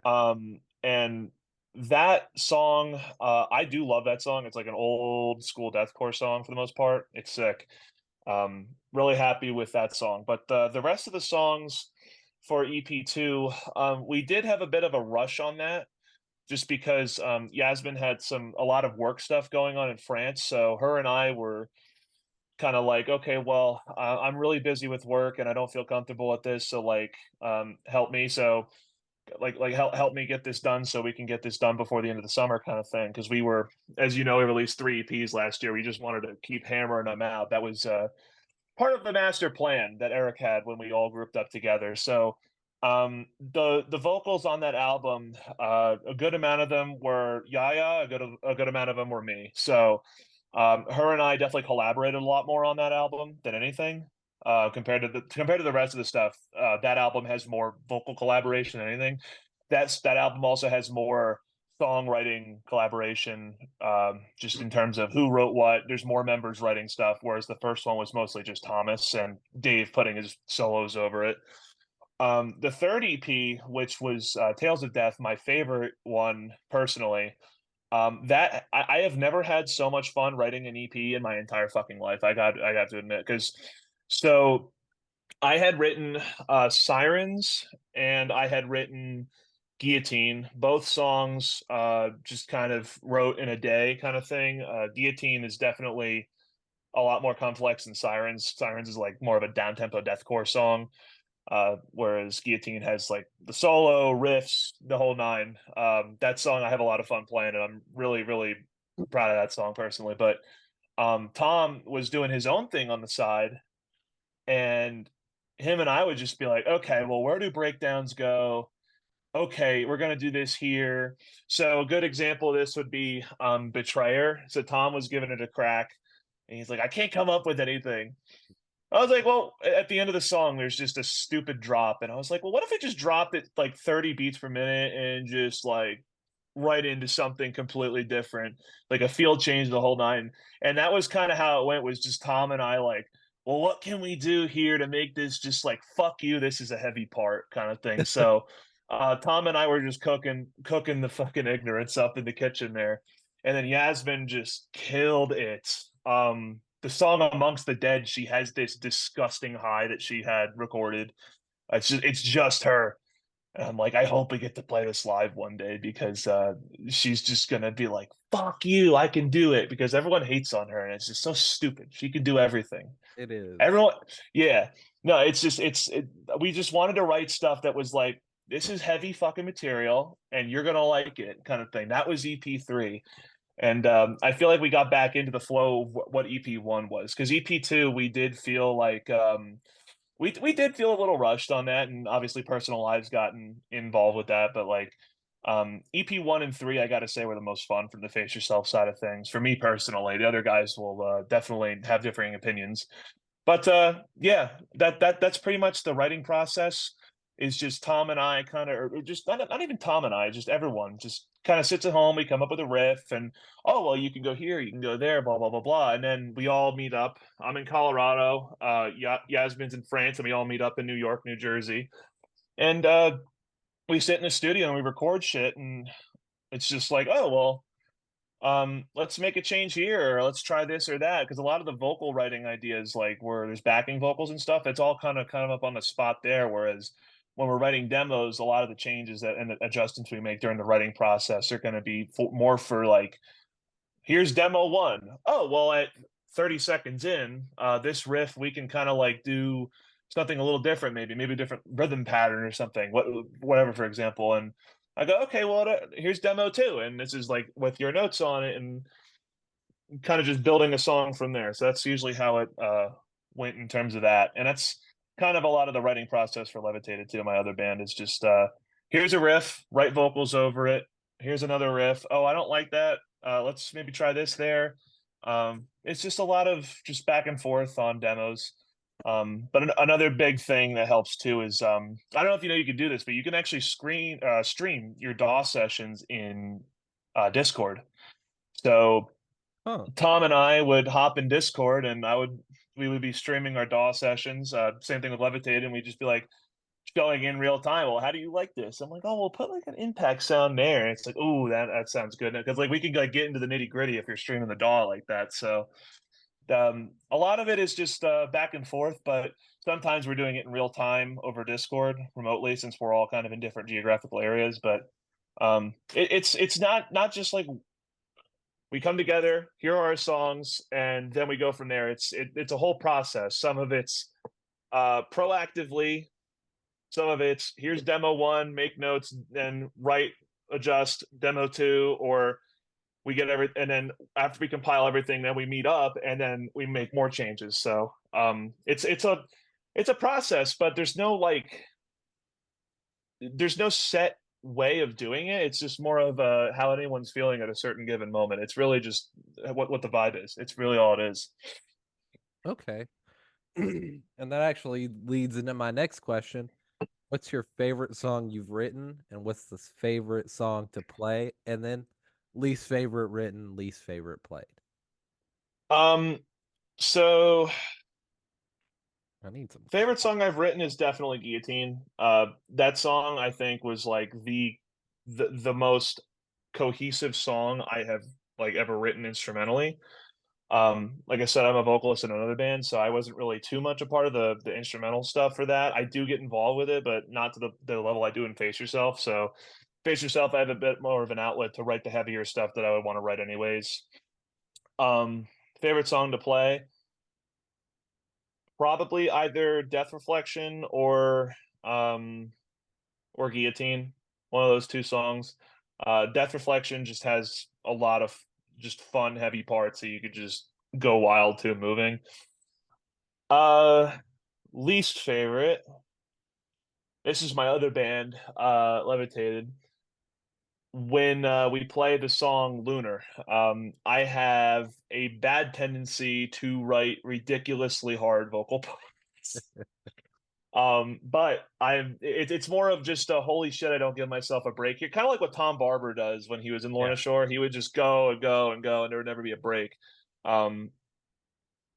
And that song, I do love that song. It's like an old school deathcore song for the most part. It's sick. Really happy with that song. But the rest of the songs for EP2, we did have a bit of a rush on that just because Yasmin had a lot of work stuff going on in France. So her and I were kind of like, okay, well, I'm really busy with work and I don't feel comfortable at this. So like, help me. So like help me get this done so we can get this done before the end of the summer kind of thing. Cause we were, as you know, we released 3 EPs last year. We just wanted to keep hammering them out. That was part of the master plan that Eric had when we all grouped up together. So the vocals on that album, a good amount of them were Yaya, a good amount of them were me. So her and I definitely collaborated a lot more on that album than anything. Compared to the rest of the stuff, that album has more vocal collaboration than anything. That album also has more songwriting collaboration, just in terms of who wrote what. There's more members writing stuff, whereas the first one was mostly just Thomas and Dave putting his solos over it. The third EP, which was Tales of Death, my favorite one personally. That I have never had so much fun writing an EP in my entire fucking life. I got to admit, because so I had written Sirens and I had written Guillotine. Both songs just kind of wrote in a day kind of thing. Guillotine is definitely a lot more complex than Sirens. Sirens is like more of a down-tempo deathcore song. Whereas Guillotine has like the solo riffs, the whole nine. That song I have a lot of fun playing, and I'm really, really proud of that song personally. But Tom was doing his own thing on the side, and him and I would just be like, okay, well, where do breakdowns go? Okay, we're gonna do this here. So a good example of this would be Betrayer. So Tom was giving it a crack, and he's like, I can't come up with anything. I was like, well, at the end of the song, there's just a stupid drop. And I was like, well, what if I just dropped it like 30 beats per minute and just like right into something completely different, like a field change, the whole nine. And that was kind of how it went, was just Tom and I like, well, what can we do here to make this just like, fuck you, this is a heavy part kind of thing. So Tom and I were just cooking the fucking ignorance up in the kitchen there. And then Yasmin just killed it. The song Amongst the Dead, she has this disgusting high that she had recorded. It's just her. And I'm like, I hope we get to play this live one day because she's just gonna be like, "Fuck you, I can do it," because everyone hates on her and it's just so stupid. She can do everything. It is. Everyone, yeah, no, it's just we just wanted to write stuff that was like, this is heavy fucking material and you're gonna like it, kind of thing. That was EP3, and I feel like we got back into the flow of what EP1 was, because EP2 we did feel like we did feel a little rushed on that, and obviously personal lives gotten involved with that, but like EP1 and 3 I gotta say were the most fun from the Face Yourself side of things for me personally. The other guys will definitely have differing opinions, but yeah, that's pretty much the writing process. Is just Tom and I kind of, or just not even Tom and I, just everyone just kind of sits at home. We come up with a riff, and oh well, you can go here, you can go there, blah blah blah blah, and then we all meet up. I'm in Colorado, Yasmin's in France, and we all meet up in New York, New Jersey, and we sit in the studio and we record shit, and it's just like, oh well, let's make a change here, or let's try this or that, because a lot of the vocal writing ideas, like where there's backing vocals and stuff, it's all kind of up on the spot there, whereas when we're writing demos, a lot of the changes that and the adjustments we make during the writing process are going to be more for like, here's demo one. Oh well, at 30 seconds in, this riff we can kind of like do something a little different, maybe a different rhythm pattern or something, whatever, for example. And I go, okay, well, here's demo two, and this is like with your notes on it, and kind of just building a song from there. So that's usually how it went in terms of that, and that's kind of a lot of the writing process for Levitated too. My other band is just here's a riff, write vocals over it. Here's another riff. Oh, I don't like that. Let's maybe try this there. It's just a lot of just back and forth on demos. But another big thing that helps too is I don't know if you know you can do this, but you can actually stream your DAW sessions in Discord. So Tom and I would hop in Discord, and we would be streaming our DAW sessions. Same thing with Levitated, and we'd just be like showing in real time. Well, how do you like this? I'm like, oh, we'll put like an impact sound there. And it's like, oh, that sounds good, because like we can like get into the nitty gritty if you're streaming the DAW like that. So a lot of it is just back and forth, but sometimes we're doing it in real time over Discord remotely, since we're all kind of in different geographical areas. But it's not just like we come together, here are our songs, and then we go from there. It's a whole process. Some of it's proactively, some of it's here's demo one, make notes, then write, adjust demo two, or we get and then after we compile everything, then we meet up and then we make more changes. So it's a process, but there's no set way of doing it. It's just more of how anyone's feeling at a certain given moment. It's really just what the vibe is. It's really all it is. Okay. And that actually leads into my next question. What's your favorite song you've written, and what's the favorite song to play? And then least favorite written, least favorite played. So I need some favorite song I've written is definitely Guillotine. That song I think was like the most cohesive song I have like ever written instrumentally. Like I said, I'm a vocalist in another band, so I wasn't really too much a part of the instrumental stuff for that. I do get involved with it, but not to the level I do in Face Yourself. So Face Yourself, I have a bit more of an outlet to write the heavier stuff that I would want to write anyways. Favorite song to play? Probably either Death Reflection or Guillotine. One of those two songs. Death Reflection just has a lot of just fun, heavy parts that you could just go wild to moving. Least favorite. This is my other band, Levitated. When we play the song Lunar, I have a bad tendency to write ridiculously hard vocal parts. But it's more of just a holy shit, I don't give myself a break here. Kind of like what Tom Barber does when he was in Lorna Shore. He would just go and go and go, and there would never be a break.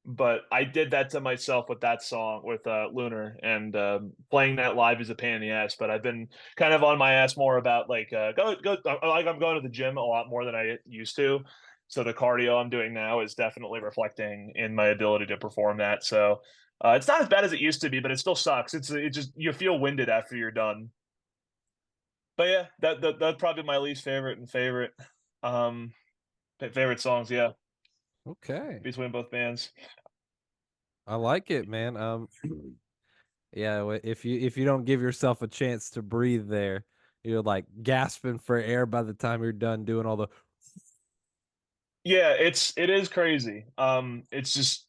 But I did that to myself with that song, with Lunar, and playing that live is a pain in the ass. But I've been kind of on my ass more about like like I'm going to the gym a lot more than I used to. So the cardio I'm doing now is definitely reflecting in my ability to perform that. So it's not as bad as it used to be, but it still sucks. It just, you feel winded after you're done. But yeah, that'd probably be my least favorite and favorite. Favorite songs, yeah, Okay. between both bands. I like it, man. Yeah, if you don't give yourself a chance to breathe there, you're like gasping for air by the time you're done doing all the Yeah, it is crazy. It's just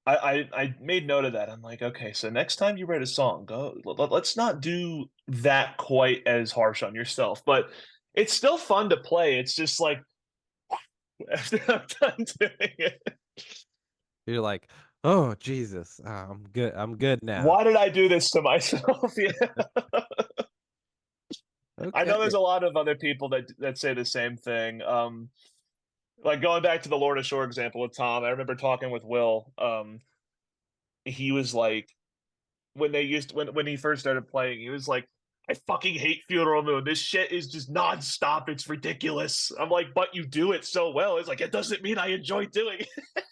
I made note of that. I'm like, okay, so next time you write a song, let's not do that quite as harsh on yourself, but it's still fun to play. It's just like after I'm done doing it. you're like, "Oh, Jesus. I'm good. I'm good now." Why did I do this to myself? Yeah. I know there's Okay. a lot of other people that say the same thing. Like going back to the Lorna Shore example with Tom, I remember talking with Will. He was like, when he first started playing, he was like, I fucking hate Funeral Moon. This shit is just nonstop. It's ridiculous. I'm like, but you do it so well. It's like it doesn't mean I enjoy doing it.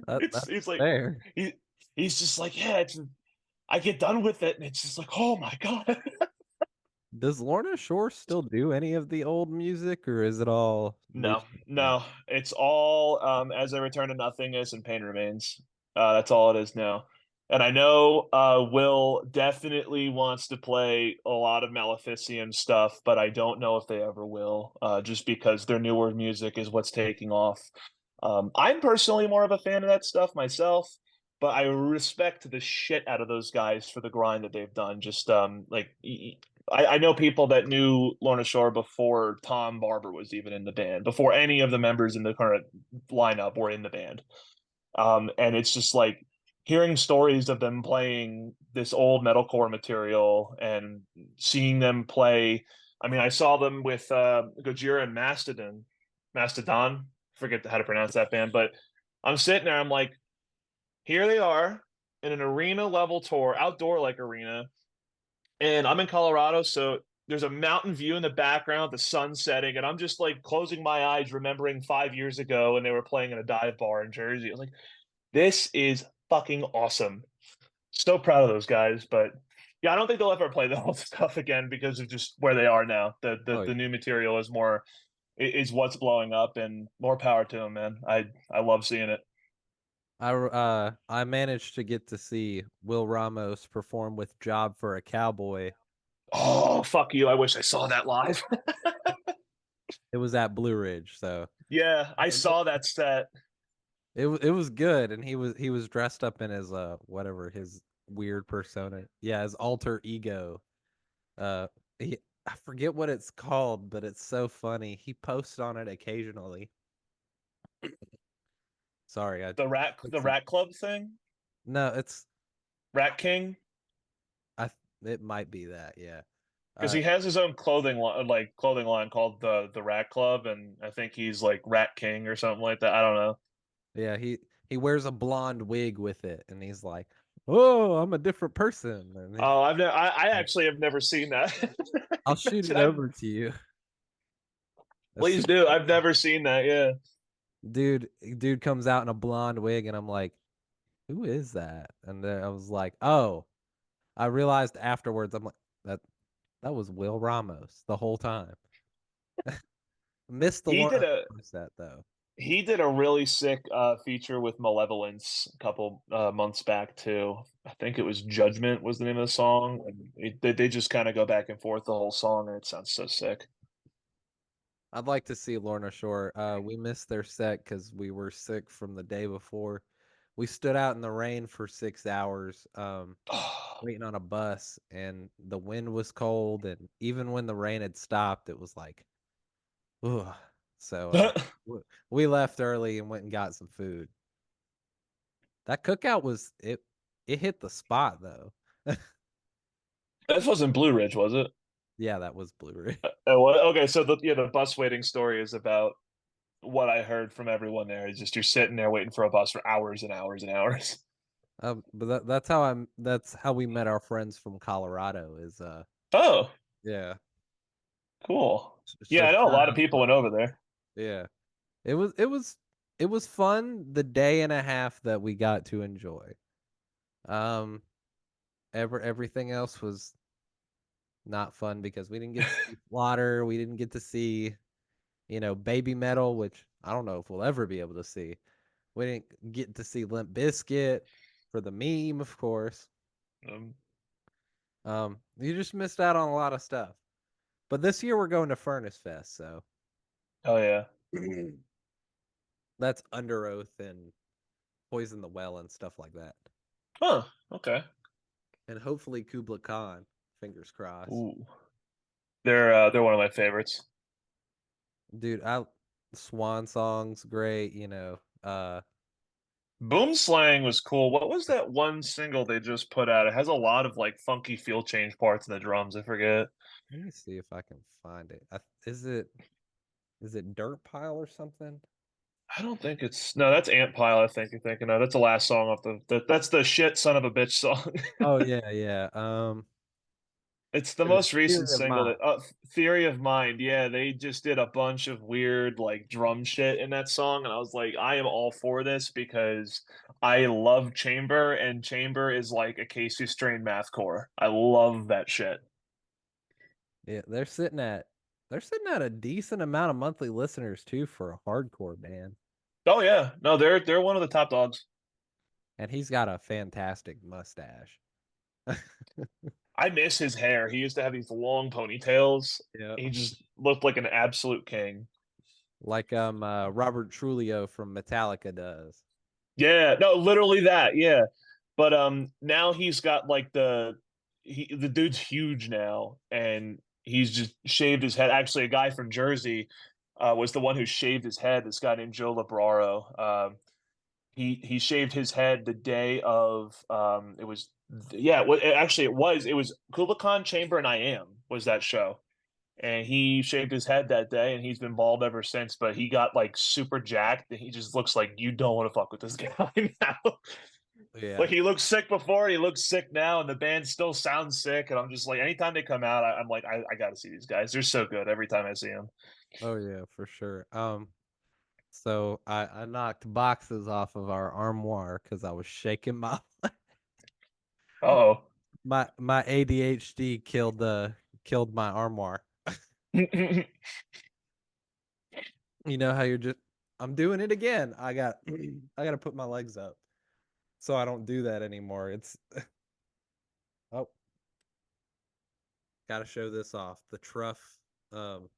That's It's like fair. he's just like, yeah, I get done with it, and it's just like, oh my god. Does Lorna Shore still do any of the old music, or is it all new No, stuff now? no, it's all as I return to nothingness and pain remains. That's all it is now. And I know Will definitely wants to play a lot of Maleficium stuff, but I don't know if they ever will, just because their newer music is what's taking off. I'm personally more of a fan of that stuff myself, but I respect the shit out of those guys for the grind that they've done. Just I know people that knew Lorna Shore before Tom Barber was even in the band, before any of the members in the current lineup were in the band. And it's just like hearing stories of them playing this old metalcore material and seeing them play. I mean, I saw them with Gojira and Mastodon. Forget how to pronounce that band, but I'm sitting there. I'm like, here they are in an arena level tour, outdoor like arena, and I'm in Colorado, so there's a mountain view in the background, the sun setting, and I'm just like closing my eyes, remembering 5 years ago when they were playing in a dive bar in Jersey. I was like, this is fucking awesome. So proud of those guys, but yeah, I don't think they'll ever play the old stuff again because of just where they are now. Oh, The new material is more is what's blowing up, and more power to them, man. I love seeing it. I managed to get to see Will Ramos perform with Job for a Cowboy. Oh, fuck you. I wish I saw that live. It was at Blue Ridge, so Yeah, I saw that set. it was good, and he was dressed up in his whatever his weird persona. Yeah, his alter ego. Uh, I forget what it's called, but it's so funny. He posts on it occasionally. Sorry, I took The some. Rat Club thing? No, it's Rat King? I. It might be that. Yeah. Because Uh, he has his own clothing line called the Rat Club, and I think he's like Rat King or something like that. I don't know. yeah. He wears a blonde wig with it, and he's like, "Oh, I'm a different person." And Oh, I actually have never seen that. I'll shoot it I've, over to you. That's so please do. I've funny. never seen that. Yeah. Dude comes out in a blonde wig, and I'm like, "Who is that?" And then I was like, "Oh." I realized afterwards, I'm like, that that was Will Ramos the whole time. Missed the He did Lawrence a set though. he did a really sick feature with Malevolence a couple months back too. I think it was Judgment was the name of the song. And they just kind of go back and forth the whole song, and it sounds so sick. I'd like to see Lorna Shore. We missed their set because we were sick from the day before. We stood out in the rain for 6 hours, waiting on a bus, and the wind was cold. And even when the rain had stopped, it was like, ugh. So we left early and went and got some food. That cookout was it. It hit the spot though. This wasn't Blue Ridge, was it? Yeah, that was Blu-ray. Okay, so the bus waiting story is about what I heard from everyone there. Is just you're sitting there waiting for a bus for hours and hours and hours. But that's how we met our friends from Colorado. Is Oh, yeah. cool. So Yeah, I know a shout lot of out people to went over there. yeah. It was fun the day and a half that we got to enjoy. Um, everything else was Not fun because we didn't get to see Slaughter. We didn't get to see, Baby Metal, which I don't know if we'll ever be able to see. We didn't get to see Limp Bizkit for the meme, of course. Um, You just missed out on a lot of stuff. But this year we're going to Furnace Fest, so oh yeah. that's Under Oath and Poison the Well and stuff like that. Huh. Okay. And hopefully Kubla Khan, fingers crossed. Ooh. They're one of my favorites. Dude, Swan Song's great, Boom Slang was cool. What was that one single they just put out? It has a lot of like funky field change parts in the drums. I forget. let me see if I can find it. Is it Dirt Pile or something? I don't think it's no. That's Ant Pile. I think you're thinking of. That's the last song off that's the shit son of a bitch song. Oh yeah. It's the It is most recent Theory of single Mind. that Theory of Mind. Yeah, they just did a bunch of weird like drum shit in that song, and I was like, I am all for this because I love Chamber, and Chamber is like a Casey Strain mathcore. I love that shit. Yeah, they're sitting at a decent amount of monthly listeners too for a hardcore band. Oh yeah, no, they're one of the top dogs. And he's got a fantastic mustache. I miss his hair. He used to have these long ponytails. Yeah. He just looked like an absolute king. Like Robert Trujillo from Metallica does. Yeah, no, literally that. Yeah. But now he's got like the dude's huge now and he's just shaved his head. Actually, a guy from Jersey was the one who shaved his head, this guy named Joe Labraro. He shaved his head the day of it was yeah, actually it was Kublai Khan Chamber and I Am was that show. And he shaved his head that day and he's been bald ever since, but he got like super jacked and he just looks like you don't want to fuck with this guy now. Yeah. Like he looked sick before, he looks sick now, and the band still sounds sick. And I'm just like, anytime they come out, I'm like, I got to see these guys. They're so good every time I see them. Oh yeah, for sure. So I knocked boxes off of our armoire because I was shaking Oh, my ADHD killed my armoire. You know how I'm doing it again. I got to put my legs up so I don't do that anymore. It's oh, got to show this off. The truff. Um,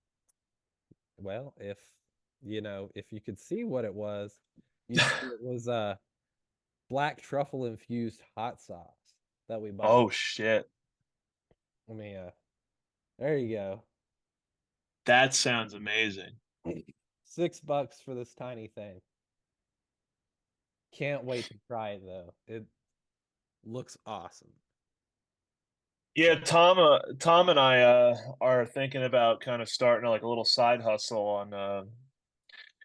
well, if you could see what it was, you see it was black truffle infused hot sauce that we bought. oh shit, Let me there you go. that sounds amazing. $6 for this tiny thing. Can't wait to try it though. It looks awesome. Yeah, Tom and I are thinking about kind of starting like a little side hustle on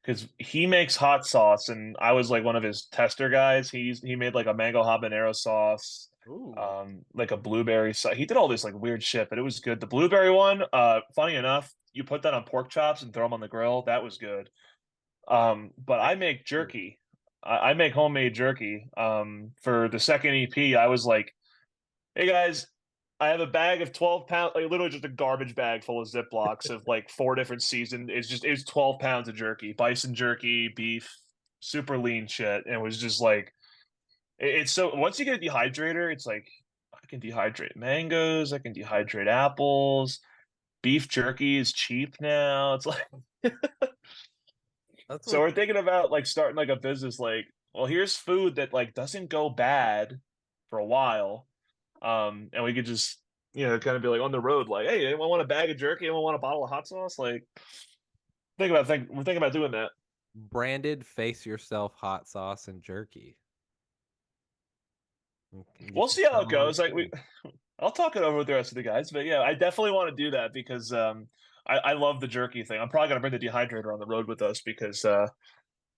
because he makes hot sauce and I was like one of his tester guys. He made like a mango habanero sauce, Ooh. like a blueberry sauce. He did all this like weird shit, but it was good. The blueberry one, funny enough, you put that on pork chops and throw them on the grill. That was good. But I make jerky. I make homemade jerky. For the second EP, I was like, hey guys, I have a bag of 12 pounds, like literally just a garbage bag full of Ziplocs of like 4 different seasons. It's 12 pounds of jerky, bison jerky, beef, super lean shit. And it was just like, it's so once you get a dehydrator, it's like, I can dehydrate mangoes, I can dehydrate apples. Beef jerky is cheap now. It's like, That's so what we're thinking about like starting like a business, like, well, here's food that like doesn't go bad for a while. And we could just, kind of be like on the road, like, hey, anyone want a bag of jerky? Anyone want a bottle of hot sauce? Like, we're thinking about doing that. branded face yourself hot sauce and jerky. Get We'll you see how some it on goes. Like too. I'll talk it over with the rest of the guys, but yeah, I definitely want to do that because I love the jerky thing. I'm probably gonna bring the dehydrator on the road with us because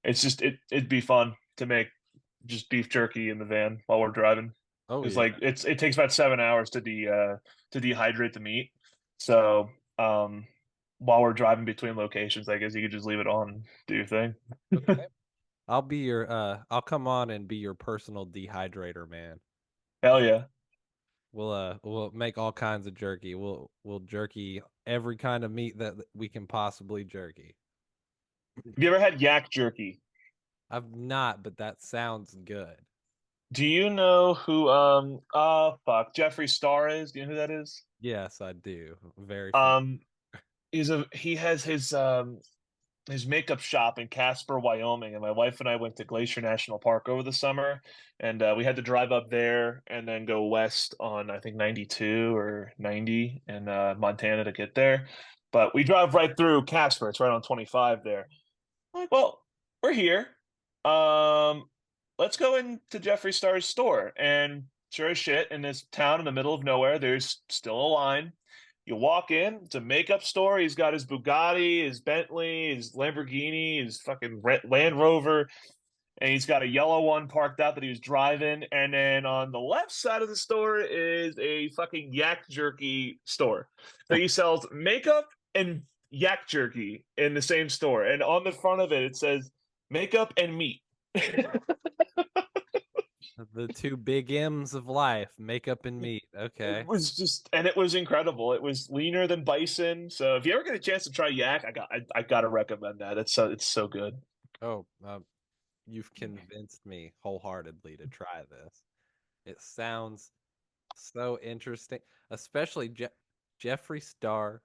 it's just it'd be fun to make just beef jerky in the van while we're driving. Oh Because yeah. like it takes about 7 hours to dehydrate the meat. So while we're driving between locations, I guess you could just leave it on and do your thing. Okay. I'll come on and be your personal dehydrator man. Hell yeah. We'll make all kinds of jerky. We'll jerky every kind of meat that we can possibly jerky. Have you ever had yak jerky? I've not, but that sounds good. Do you know who Jeffree Star is? Do you know who that is? Yes, I do. Very familiar. He has his makeup shop in Casper, Wyoming, and my wife and I went to Glacier National Park over the summer, and we had to drive up there and then go west on I think 92 or 90 in Montana to get there. But we drive right through Casper. It's right on 25 there. I'm like, well, we're here. Um, let's go into Jeffree Star's store. And sure as shit, in this town in the middle of nowhere, there's still a line. You walk in, it's a makeup store. He's got his Bugatti, his Bentley, his Lamborghini, his fucking Land Rover, and he's got a yellow one parked out that he was driving. And then on the left side of the store is a fucking yak jerky store. So he sells makeup and yak jerky in the same store. And on the front of it, it says makeup and meat. The two big M's of life, makeup and meat. Okay. It was incredible. It was leaner than bison. So if you ever get a chance to try yak, I gotta recommend that. It's so good. Oh, you've convinced me wholeheartedly to try this. It sounds so interesting, especially Jeffree Star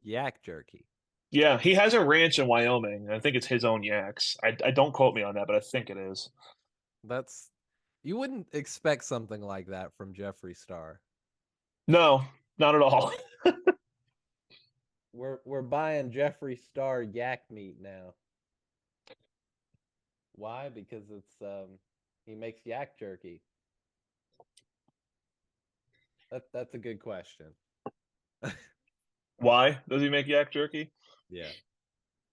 yak jerky. Yeah, he has a ranch in Wyoming. I think it's his own yaks. I don't quote me on that, but I think it is. That's You wouldn't expect something like that from Jeffree Star. No, not at all. We're buying Jeffree Star yak meat now. Why? Because he makes yak jerky. That's a good question. Why does he make yak jerky? Yeah.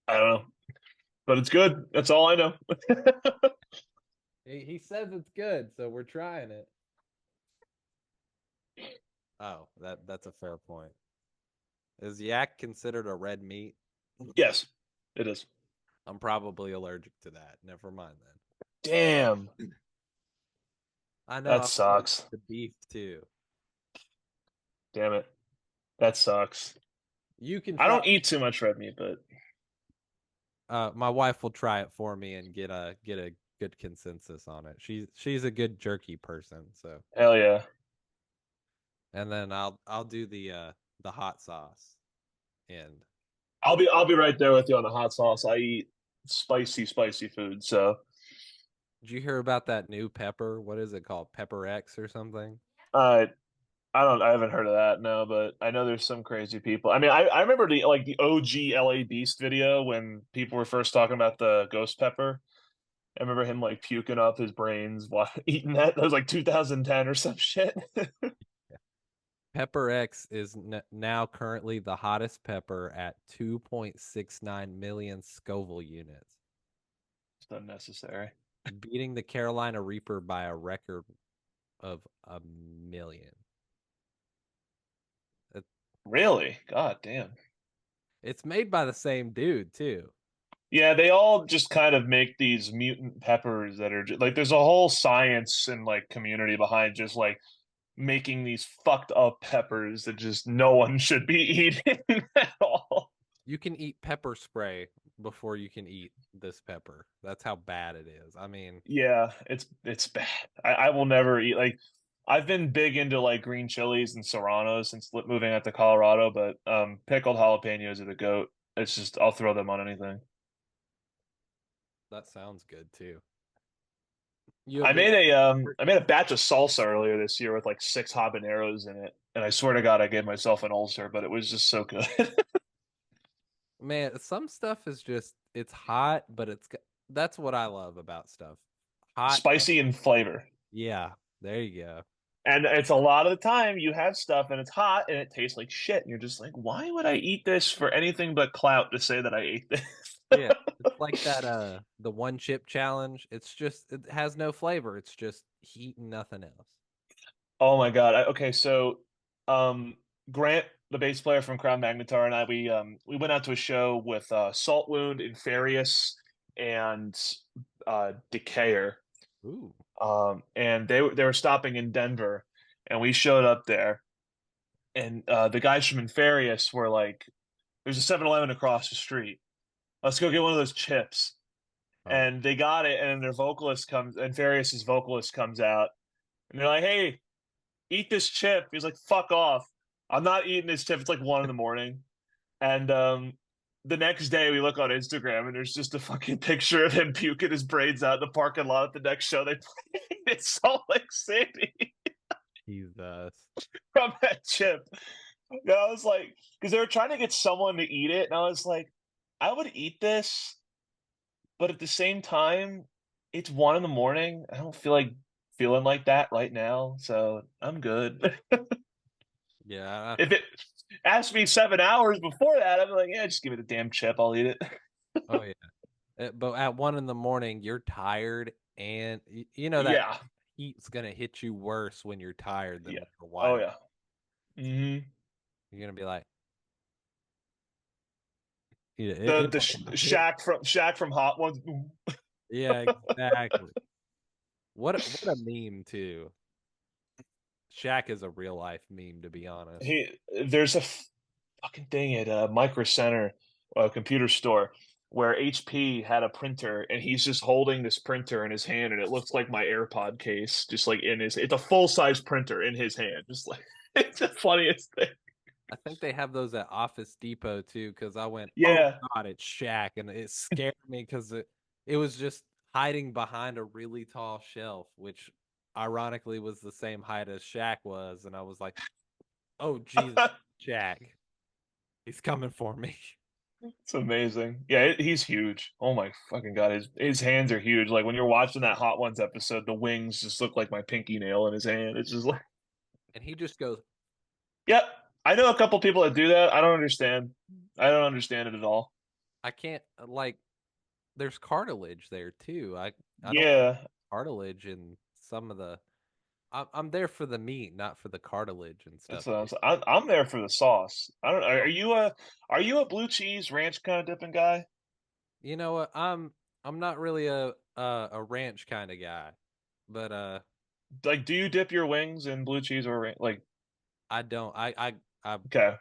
I don't know, but it's good. That's all I know. He says it's good, so we're trying it. Oh, that's a fair point. Is yak considered a red meat? Yes, it is. I'm probably allergic to that. Never mind then. Damn. I know. That sucks. The beef too. Damn it. That sucks. You can. I don't eat too much red meat, but my wife will try it for me and get a good consensus on it. She's a good jerky person, so. Hell yeah. And then I'll do the hot sauce, and I'll be right there with you on the hot sauce. I eat spicy food, so. Did you hear about that new pepper? What is it called? Pepper X or something? I haven't heard of that, no, but I know there's some crazy people. I mean, I remember the OG LA Beast video when people were first talking about the ghost pepper. I remember him puking up his brains while eating that. That was 2010 or some shit. Pepper X is now currently the hottest pepper at 2.69 million Scoville units. It's unnecessary. Beating the Carolina Reaper by a record of 1 million. Really? God damn. It's made by the same dude, too. Yeah, they all just kind of make these mutant peppers that are there's a whole science and community behind just making these fucked up peppers that just no one should be eating at all. You can eat pepper spray before you can eat this pepper. That's how bad it is. I mean, yeah, it's bad. I will never eat I've been big into green chilies and serranos since moving out to Colorado, but pickled jalapenos are the goat. It's just I'll throw them on anything. That sounds good too. I made a batch of salsa earlier this year with 6 habaneros in it, and I swear to God I gave myself an ulcer, but it was just so good. Man, some stuff is just it's hot, but that's what I love about stuff. Hot, spicy in flavor. Yeah, there you go. And it's a lot of the time you have stuff and it's hot and it tastes like shit, and you're just like, why would I eat this for anything but clout to say that I ate this? Yeah, it's like that the one chip challenge. It's just it has no flavor. It's just heat and nothing else. Oh my God. Okay, so Grant, the bass player from Crown Magnetar, and I we went out to a show with Salt Wound, Inferius, and Decayer. Ooh. And they were stopping in Denver, and we showed up there, and the guys from Inferius were like, "There's a 7-Eleven across the street. Let's go get one of those chips." Oh, And they got it, and their vocalist comes, and Inferius's vocalist comes out, and they're like, "Hey, eat this chip." He's like, "Fuck off! I'm not eating this chip." It's like 1 in the morning, and the next day we look on Instagram, and there's just a fucking picture of him puking his brains out in the parking lot at the next show they played in Salt Lake City Jesus. from that chip. And I was like, because they were trying to get someone to eat it, and I was like, I would eat this, but at the same time, it's 1 in the morning. I don't feel like feeling like that right now, so I'm good. Yeah. If it asked me 7 hours before that, I'd be like, yeah, just give it a damn chip. I'll eat it. Oh yeah. But at 1 in the morning, you're tired, and you know that Yeah. heat's gonna hit you worse when you're tired than Yeah. when you're Oh, wide. yeah. Hmm. You're gonna be like, yeah, The Shaq from Hot Ones. yeah, exactly. What a meme too. Shaq is a real life meme, to be honest. There's a fucking thing at Micro Center, computer store, where HP had a printer, and he's just holding this printer in his hand, and it looks like my AirPod case, just like in his. It's a full size printer in his hand, just like it's the funniest thing. I think they have those at Office Depot too, because I went, oh Yeah, God, it's Shaq, and it scared me because it was just hiding behind a really tall shelf, which ironically was the same height as Shaq was, and I was like, oh Jesus, Shaq, he's coming for me. it's amazing. Yeah, he's huge. Oh my fucking god, his hands are huge. Like when you're watching that Hot Ones episode, the wings just look like my pinky nail in his hand. It's just like, And he just goes, yep. I know a couple people that do that. I don't understand. I don't understand it at all. I can't like. There's cartilage there too. I don't like Yeah, cartilage in some of the. I'm there for the meat, not for the cartilage and stuff. that's what I'm saying. I'm there for the sauce. I don't. Oh, Are you a blue cheese ranch kind of dipping guy? you know what? I'm not really a ranch kind of guy, but Like, do you dip your wings in blue cheese or like? I don't. I Okay,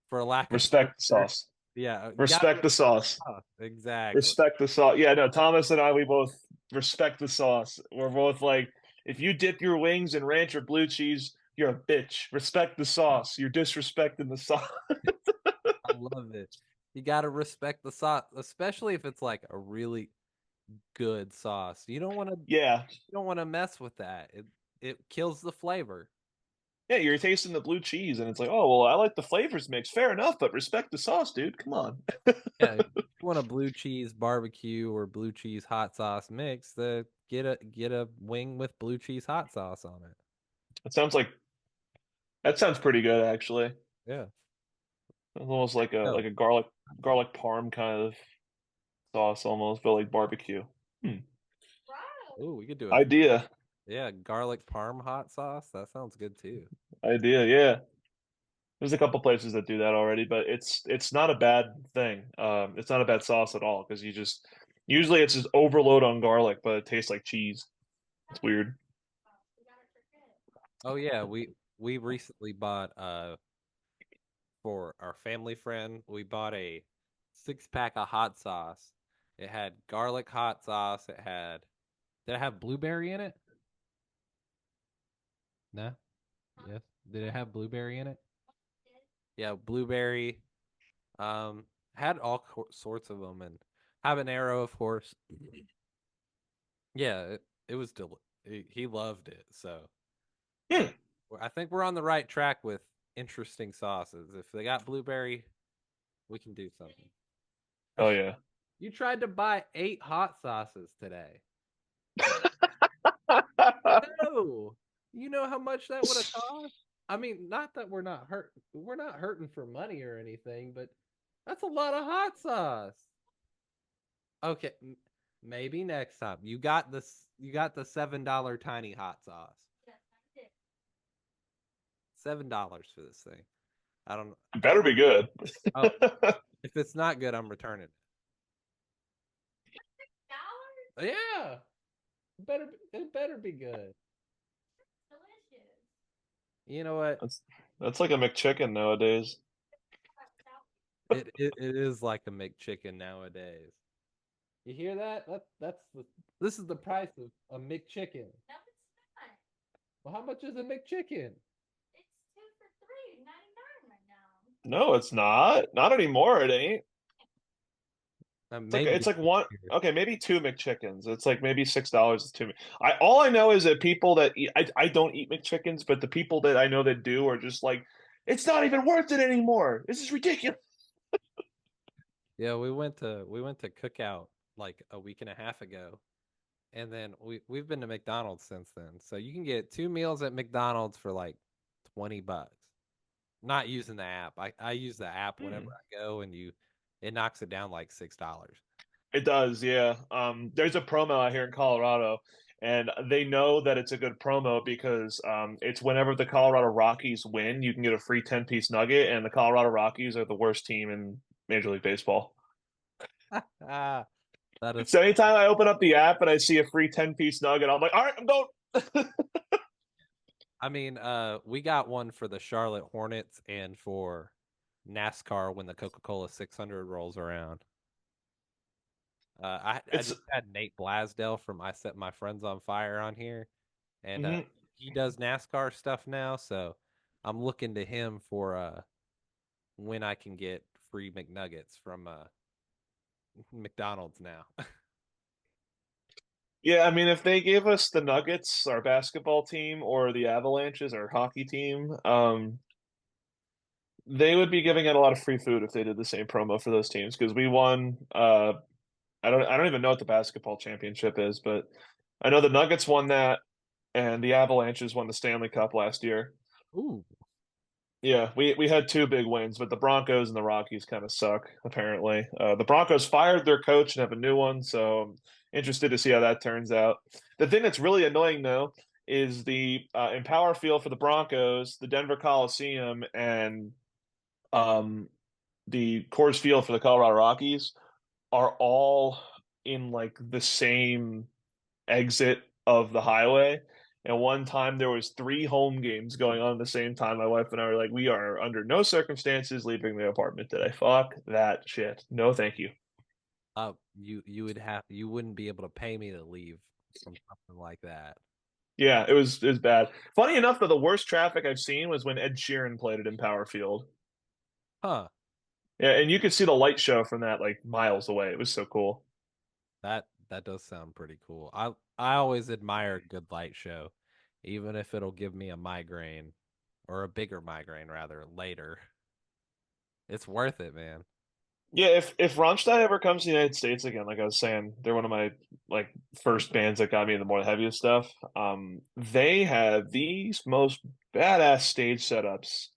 for a lack of respect the better, sauce. yeah, you got Respect the sauce. exactly. Respect the sauce. Yeah, no, Thomas and I, we both respect the sauce. We're both like, if you dip your wings in ranch or blue cheese, you're a bitch. Respect the sauce. You're disrespecting the sauce. I love it. You got to respect the sauce, especially if it's like a really good sauce. Yeah. You don't want to mess with that. It kills the flavor. Yeah, you're tasting the blue cheese, and it's like, oh, well, I like the flavors mix. Fair enough, but respect the sauce, dude. Come on. Yeah, if you want a blue cheese barbecue or blue cheese hot sauce mix, get a wing with blue cheese hot sauce on it. It sounds like that sounds pretty good, actually. Yeah. It's almost like a No. garlic parm kind of sauce, almost, but like barbecue. Hmm. Ooh, we could do it. Idea, Yeah, garlic parm hot sauce. That sounds good too. idea. Yeah, there's a couple places that do that already, but it's not a bad thing. It's not a bad sauce at all because you just usually it's just overload on garlic, but it tastes like cheese. It's weird. Oh yeah, we recently bought for our family friend, we bought a 6-pack of hot sauce. It had garlic hot sauce. Did it have blueberry in it? No? Yes. Did it have blueberry in it? Yeah, blueberry. Had all sorts of them and habanero, of course. Yeah, it was he loved it. So Hmm. I think we're on the right track with interesting sauces. If they got blueberry, we can do something. Oh yeah. You tried to buy 8 hot sauces today. No. You know how much that would have cost? I mean, not that we're not hurting for money or anything, but that's a lot of hot sauce. Okay, maybe next time. You got the $7 tiny hot sauce. $7 for this thing. I don't know. It better be good. Oh, if it's not good, I'm returning it. Yeah. It better be good. You know what? That's like a McChicken nowadays. It is like a McChicken nowadays. You hear that? This is the price of a McChicken. No, it's not. Well, how much is a McChicken? It's two for $3.99 right now. No, it's not. Not anymore. It ain't. Maybe It's like one. Okay, maybe two McChickens. It's like maybe $6 is two. All I know is that people that eat, I don't eat McChickens, but the people that I know that do are just like, it's not even worth it anymore. This is ridiculous. Yeah, we went to Cookout like a week and a half ago, and then we've been to McDonald's since then. So you can get 2 meals at McDonald's for like $20. Not using the app. I use the app whenever I go, and it knocks it down like $6. It does, yeah. There's a promo out here in Colorado, and they know that it's a good promo because it's whenever the Colorado Rockies win, you can get a free 10-piece nugget, and the Colorado Rockies are the worst team in Major League Baseball. That is. So anytime I open up the app and I see a free 10-piece nugget, I'm like, all right, I'm going. I mean, we got one for the Charlotte Hornets and for NASCAR when the Coca-Cola 600 rolls around. I just had Nate Blasdell from I Set My Friends on Fire on here, and he does NASCAR stuff now, so I'm looking to him for when I can get free McNuggets from McDonald's now. Yeah, I mean, if they gave us the Nuggets, our basketball team, or the Avalanches, our hockey team, they would be giving out a lot of free food if they did the same promo for those teams because we won. I don't even know what the basketball championship is, but I know the Nuggets won that, and the Avalanches won the Stanley Cup last year. Ooh. Yeah, we had two big wins, but the Broncos and the Rockies kind of suck, apparently. The Broncos fired their coach and have a new one, so I'm interested to see how that turns out. The thing that's really annoying, though, is the Empower Field for the Broncos, the Denver Coliseum, and the Coors Field for the Colorado Rockies are all in like the same exit of the highway. And one time there was 3 home games going on at the same time. My wife and I were like, we are under no circumstances leaving the apartment today. Fuck that shit. No, thank you. You wouldn't be able to pay me to leave from something like that. Yeah, it was bad. Funny enough, though, the worst traffic I've seen was when Ed Sheeran played it in Power Field. Huh. Yeah, and you could see the light show from that like miles away. It was so cool. That does sound pretty cool. I always admire a good light show, even if it'll give me a migraine or a bigger migraine rather later. It's worth it, man. Yeah, if Rammstein ever comes to the United States again, like I was saying, they're one of my like first bands that got me into more heaviest stuff. They have these most badass stage setups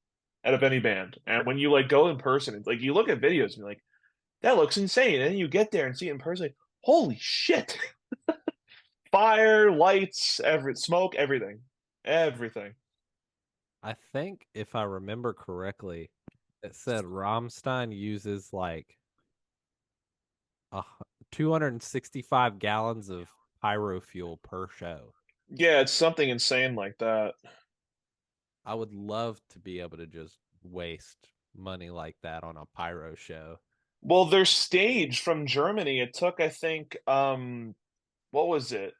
out of any band. And when you like go in person, it's like you look at videos and you're like, that looks insane. And then you get there and see it in person, like, holy shit. Fire, lights, smoke, everything. Everything. I think if I remember correctly, it said Rammstein uses like 265 gallons of pyro fuel per show. Yeah, it's something insane like that. I would love to be able to just waste money like that on a pyro show. Well, their stage from Germany, it took, I think, what was it?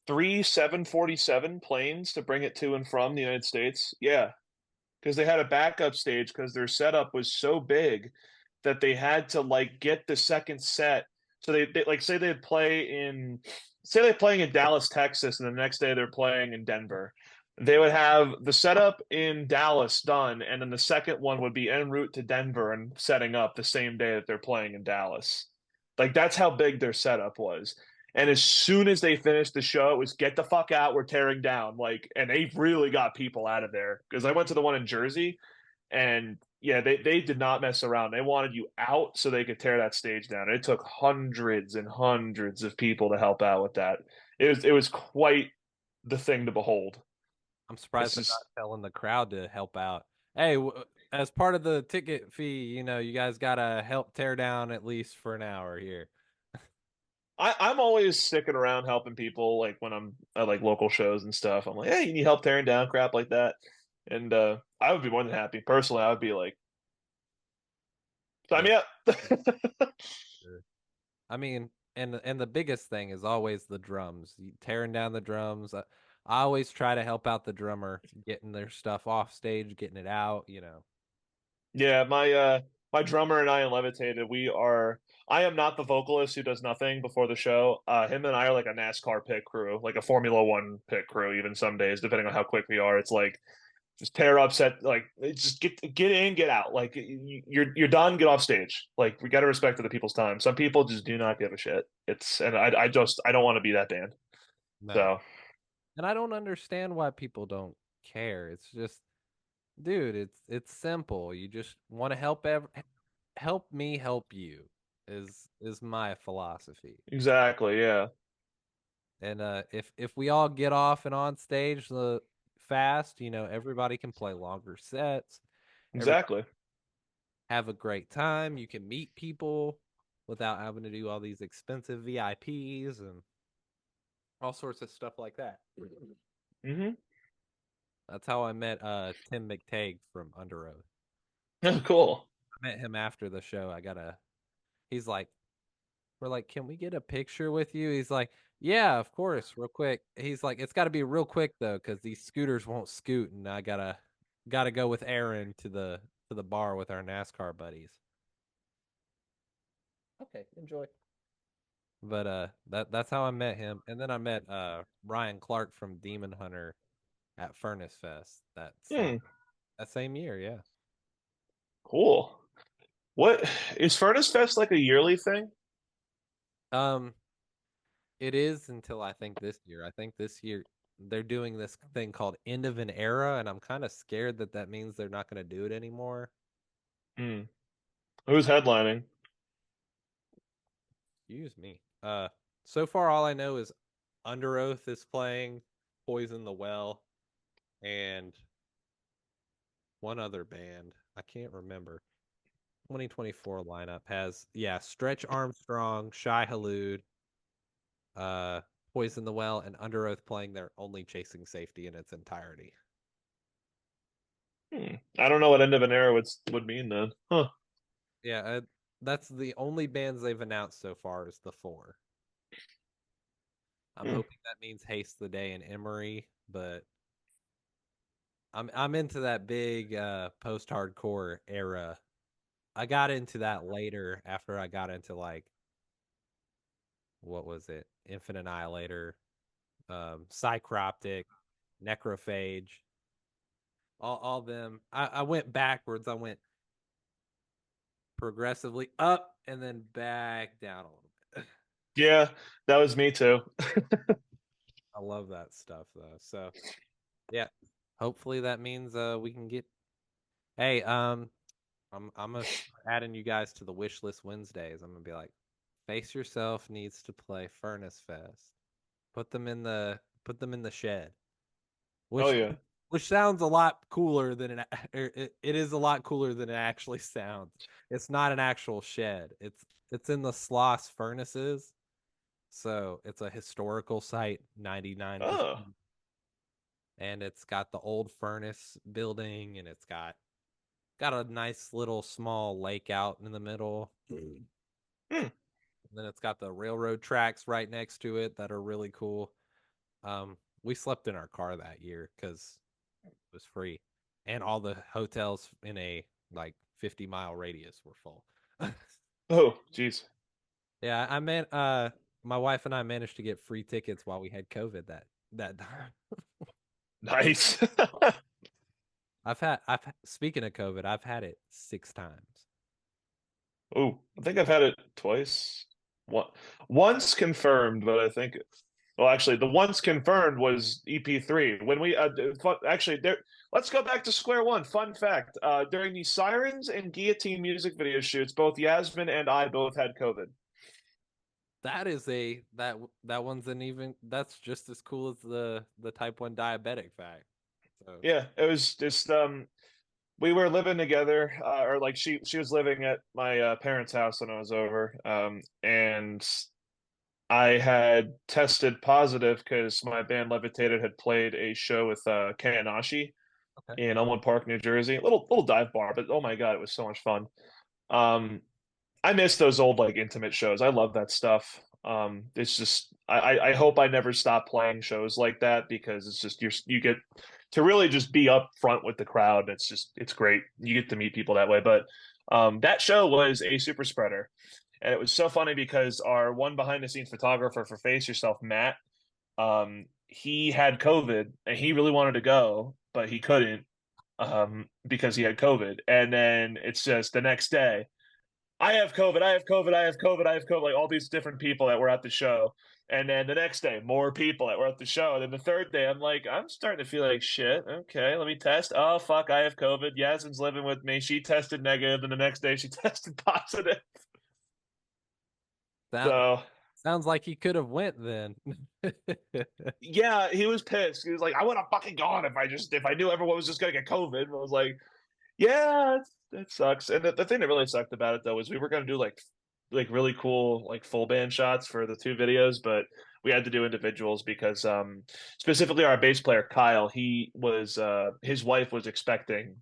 3 747 planes to bring it to and from the United States. Yeah, because they had a backup stage because their setup was so big that they had to like get the second set. So they like say they're playing in Dallas, Texas, and the next day they're playing in Denver. They would have the setup in Dallas done, and then the second one would be en route to Denver and setting up the same day that they're playing in Dallas. Like that's how big their setup was. And as soon as they finished the show, it was get the fuck out, we're tearing down. Like, and they really got people out of there. Because I went to the one in Jersey, and yeah, they did not mess around. They wanted you out so they could tear that stage down. It took hundreds and hundreds of people to help out with that. It was quite the thing to behold. I'm surprised they're not telling the crowd to help out. Hey, as part of the ticket fee, you guys gotta help tear down at least for an hour here. I'm always sticking around helping people, like when I'm at like local shows and stuff. I'm like, hey, you need help tearing down crap like that, and I would be more than happy. Personally, I would be like, sign me up. Sure. I mean, and the biggest thing is always the drums. Tearing down the drums. I always try to help out the drummer getting their stuff off stage, getting it out. Yeah, my drummer and I in Levitated, I am not the vocalist who does nothing before the show. Him and I are like a NASCAR pit crew, like a Formula One pit crew, even some days, depending on how quick we are. It's like just tear up set, like just get in, get out. Like you're done, get off stage. Like we gotta respect other people's time. Some people just do not give a shit. And I don't want to be that band. No. So And I don't understand why people don't care. It's just, dude, it's simple. You just want to help me help you is my philosophy. exactly, yeah. And if we all get off and on stage fast, everybody can play longer sets. Everybody Exactly. have a great time. You can meet people without having to do all these expensive VIPs and all sorts of stuff like that. Mm-hmm. That's how I met Tim McTagg from Under Oath. Cool. I met him after the show. He's like, we're like, can we get a picture with you? He's like, yeah, of course, real quick. He's like, it's got to be real quick though, because these scooters won't scoot, and I gotta go with Aaron to the bar with our NASCAR buddies. Okay, enjoy. But that's how I met him, and then I met Ryan Clark from Demon Hunter at Furnace Fest that same year. Yeah. Cool. What is Furnace Fest like a yearly thing? Um, it is until I think this year. I think this year they're doing this thing called End of an Era, and I'm kind of scared that means they're not going to do it anymore. Hmm. Who's headlining? Excuse me. So far all I know is Under Oath is playing, Poison the Well, and one other band. I can't remember. 2024 lineup has Stretch Armstrong, Shy Halud, uh, Poison the Well, and Under Oath playing their only Chasing Safety in its entirety. I don't know what end of an era would mean then. Huh. Yeah, that's the only bands they've announced so far is the four. I'm hoping that means Haste the Day and Emery, but I'm into that big post-hardcore era. I got into that later after I got into like what was it? Infinite Annihilator, Psychroptic, Necrophage, all them. I went backwards. I went progressively up and then back down a little bit. Yeah, that was me too. I love that stuff though. So yeah, hopefully that means we can get. Hey, I'm gonna start adding you guys to the wish list Wednesdays. I'm gonna be like, Face Yourself needs to play Furnace Fest. Put them in the shed. Oh Which yeah. which sounds a lot cooler than it is a lot cooler than it actually sounds. It's not an actual shed. It's in the Sloss furnaces. So it's a historical site, 99%. Oh. And it's got the old furnace building, and it's got a nice little small lake out in the middle. Hmm. And then it's got the railroad tracks right next to it that are really cool. We slept in our car that year because it was free, and all the hotels in a like 50-mile radius were full. Oh, jeez. Yeah, my wife and I managed to get free tickets while we had COVID that time. Nice. I've speaking of COVID, I've had it 6 times. Oh, I think I've had it twice. Once confirmed, but I think well, actually, the once confirmed was EP3 when we actually there. Let's go back to square one. Fun fact: during the Sirens and Guillotine music video shoots, both Yasmin and I both had COVID. That is that one's an even that's just as cool as the type 1 diabetic fact. So Yeah, it was just we were living together, or like she was living at my parents' house when I was over, and I had tested positive because my band Levitated had played a show with Kayanashi Okay. in Elmwood Park, New Jersey. Little dive bar, but oh my God, it was so much fun. Um, I miss those old like intimate shows. I love that stuff. It's just I hope I never stop playing shows like that because it's just you get to really just be up front with the crowd. It's great. You get to meet people that way. But that show was a super spreader. And it was so funny because our one behind the scenes photographer for Face Yourself, Matt, he had COVID and he really wanted to go, but he couldn't because he had COVID. And then it's just the next day, I have COVID, I have COVID, I have COVID, I have COVID, like all these different people that were at the show. And then the next day, more people that were at the show. And then the third day, I'm like, I'm starting to feel like shit. Okay, let me test. Oh, fuck, I have COVID. Yasmin's living with me. She tested negative, and the next day she tested positive. So Sounds like he could have went then. yeah, he was pissed. He was like, I would have fucking gone if I knew everyone was just gonna get COVID. I was like, yeah, that sucks. And the thing that really sucked about it though is we were gonna do like really cool like full band shots for the two videos, but we had to do individuals because specifically our bass player Kyle, he was his wife was expecting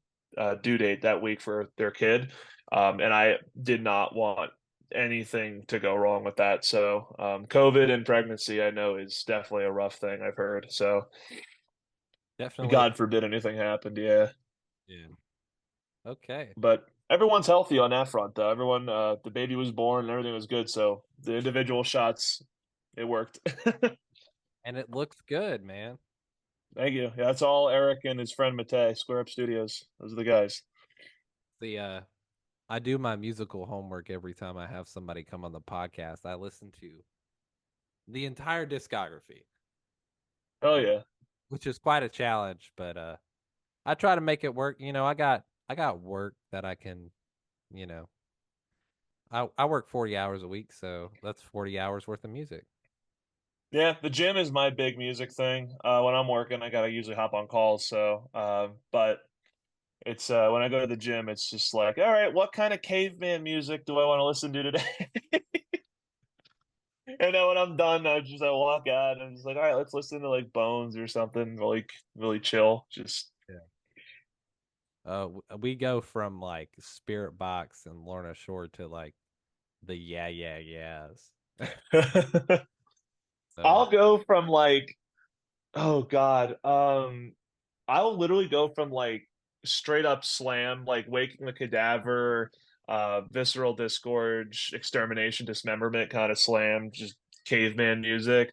due date that week for their kid. And I did not want anything to go wrong with that. So COVID and pregnancy I know is definitely a rough thing, I've heard. So Definitely. God forbid anything happened, yeah. Yeah. Okay. But everyone's healthy on that front, though. Everyone, the baby was born and everything was good. So the individual shots, it worked. And it looks good, man. Thank you. Yeah, that's all Eric and his friend Matei, Square Up Studios. Those are the guys. I do my musical homework every time I have somebody come on the podcast. I listen to the entire discography, Oh yeah. which is quite a challenge, but I try to make it work. I got work that I can, you know, I work 40 hours a week, so that's 40 hours worth of music. Yeah, the gym is my big music thing. When I'm working, I gotta usually hop on calls. So, but it's when I go to the gym, it's just like, all right, what kind of caveman music do I want to listen to today? And then when I'm done, I walk out and I'm just like, all right, let's listen to like Bones or something really chill. Just We go from like Spirit Box and Lorna Shore to like the yeah yeah yeahs. So I'll go from like, oh God, I'll literally go from like straight up slam, like Waking the Cadaver, Visceral Disgorge, Extermination, Dismemberment kind of slam, just caveman music.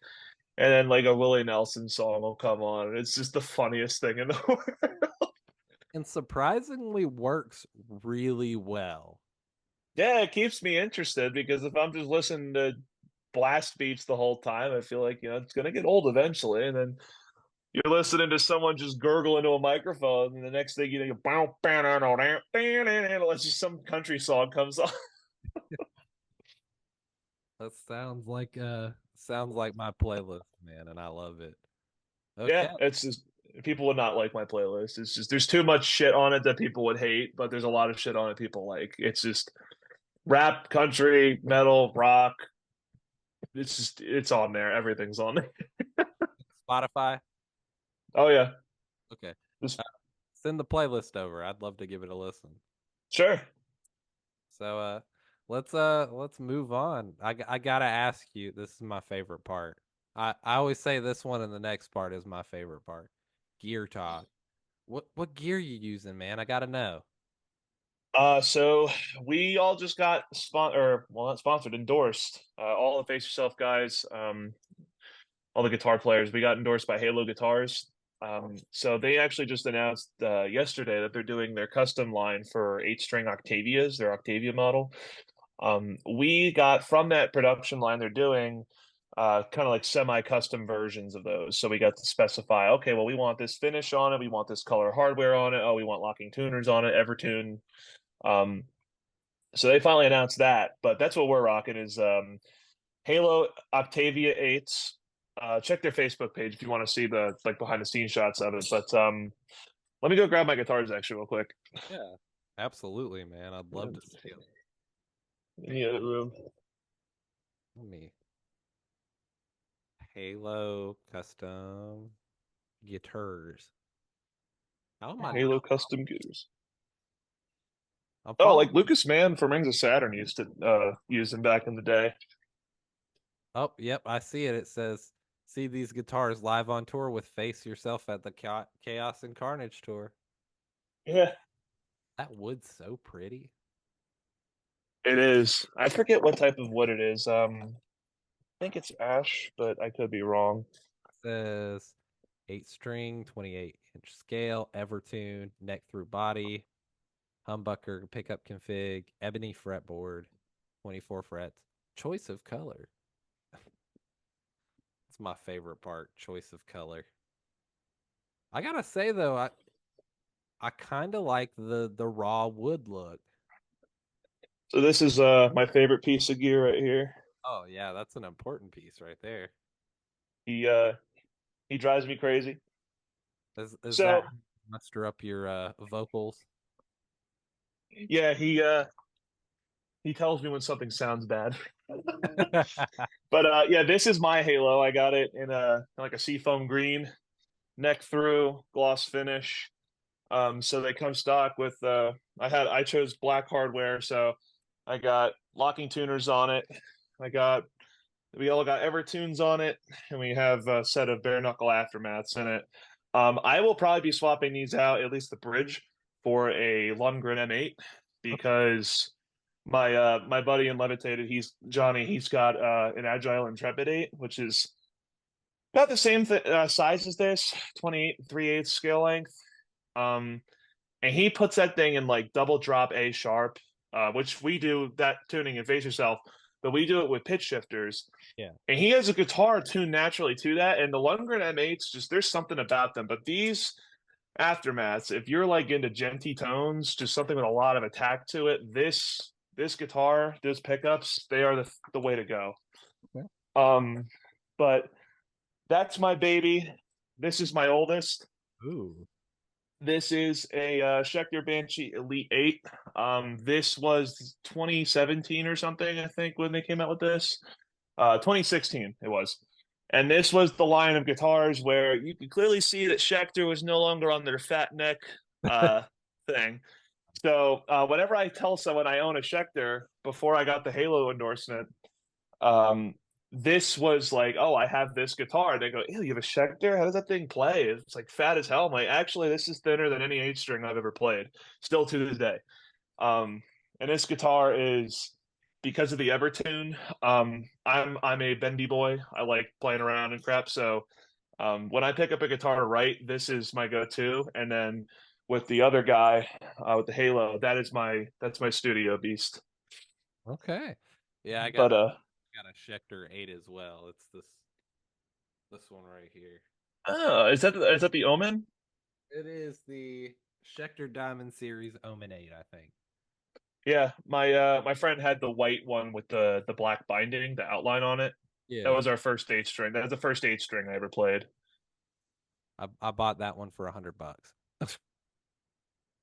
And then like a Willie Nelson song will come on. And it's just the funniest thing in the world. and surprisingly works really well. Yeah, it keeps me interested because if I'm just listening to blast beats the whole time, I feel like, it's gonna get old eventually. And then you're listening to someone just gurgle into a microphone, and the next thing you think, it's just some country song comes on. That sounds like my playlist, man, and I love it. Okay. Yeah, it's just people would not like my playlist. It's just there's too much shit on it that people would hate, but there's a lot of shit on it people like. It's just rap, country, metal, rock. It's on there. Everything's on there. Spotify. Oh yeah. Okay. Just Send the playlist over. I'd love to give it a listen. sure. So let's move on. I gotta ask you. This is my favorite part. I always say this one and the next part is my favorite part. Gear talk. What gear you using, man? I gotta know. So we all just got not sponsored, endorsed. All the Face Yourself guys, all the guitar players, we got endorsed by Halo Guitars. So they actually just announced yesterday that they're doing their custom line for 8-string Octavias, their Octavia model. We got from that production line they're doing kind of like semi-custom versions of those. So we got to specify, okay, well, we want this finish on it, we want this color hardware on it, oh, we want locking tuners on it, Evertune. So they finally announced that, but that's what we're rocking is Halo Octavia 8s. Check their Facebook page if you want to see the like behind the scenes shots of it. But let me go grab my guitars actually real quick. Yeah, absolutely, man. I'd love to see it. In the other room. Let me Halo custom guitars. How am I Halo not- custom gears. I'm Oh, following- like Lucas Mann from Rings of Saturn used to use them back in the day. Oh, yep, I see it. It says, "See these guitars live on tour with Face Yourself at the Chaos and Carnage Tour." Yeah, That wood's so pretty. it is. I forget what type of wood it is. I think it's ash, but I could be wrong. It says 8-string, 28-inch scale, Evertune, neck through body, humbucker pickup config, ebony fretboard, 24 frets, choice of color. It's my favorite part, choice of color. I gotta say though, I kind of like the raw wood look. So this is my favorite piece of gear right here. Oh yeah, that's an important piece right there. He drives me crazy. Is So that muster up your vocals? yeah, he tells me when something sounds bad. But yeah, this is my Halo. I got it in a seafoam green, neck through, gloss finish. So they come stock with I chose black hardware, so I got locking tuners on it. We all got Evertunes on it, and we have a set of bare knuckle aftermaths in it. I will probably be swapping these out, at least the bridge, for a Lundgren M8 because my buddy in Levitated, he's got an Agile Intrepid 8, which is about the same size as this, 28 3/8 scale length. And he puts that thing in like double drop A sharp, which we do that tuning in Face Yourself, but we do it with pitch shifters. Yeah. And he has a guitar tuned naturally to that. And the Lundgren M8s, just there's something about them. But these aftermaths, if you're like into genty tones, just something with a lot of attack to it, this guitar, those pickups, they are the way to go. Okay. But that's my baby. This is my oldest. Ooh. This is a Schecter Banshee Elite 8. This was 2017 or something, I think, when they came out with this. 2016 it was. And this was the line of guitars where you could clearly see that Schecter was no longer on their fat neck thing. So whenever I tell someone I own a Schecter before I got the Halo endorsement, this was like, oh, I have this guitar. They go, ew, you have a Schecter? How does that thing play? It's like fat as hell. I'm like, actually, this is thinner than any 8-string I've ever played, still to this day. And this guitar is because of the Evertune. I'm a bendy boy. I like playing around and crap. So when I pick up a guitar to write, this is my go-to. And then with the other guy, with the Halo, that's my studio beast. Okay. Yeah, I But got a Schecter 8 as well. It's this one right here. is that the Omen? It is the Schecter Diamond Series Omen 8, I think. Yeah, my friend had the white one with the black binding, the outline on it. Yeah. That was our first 8-string. That was the first 8-string I ever played. I bought that one for $100.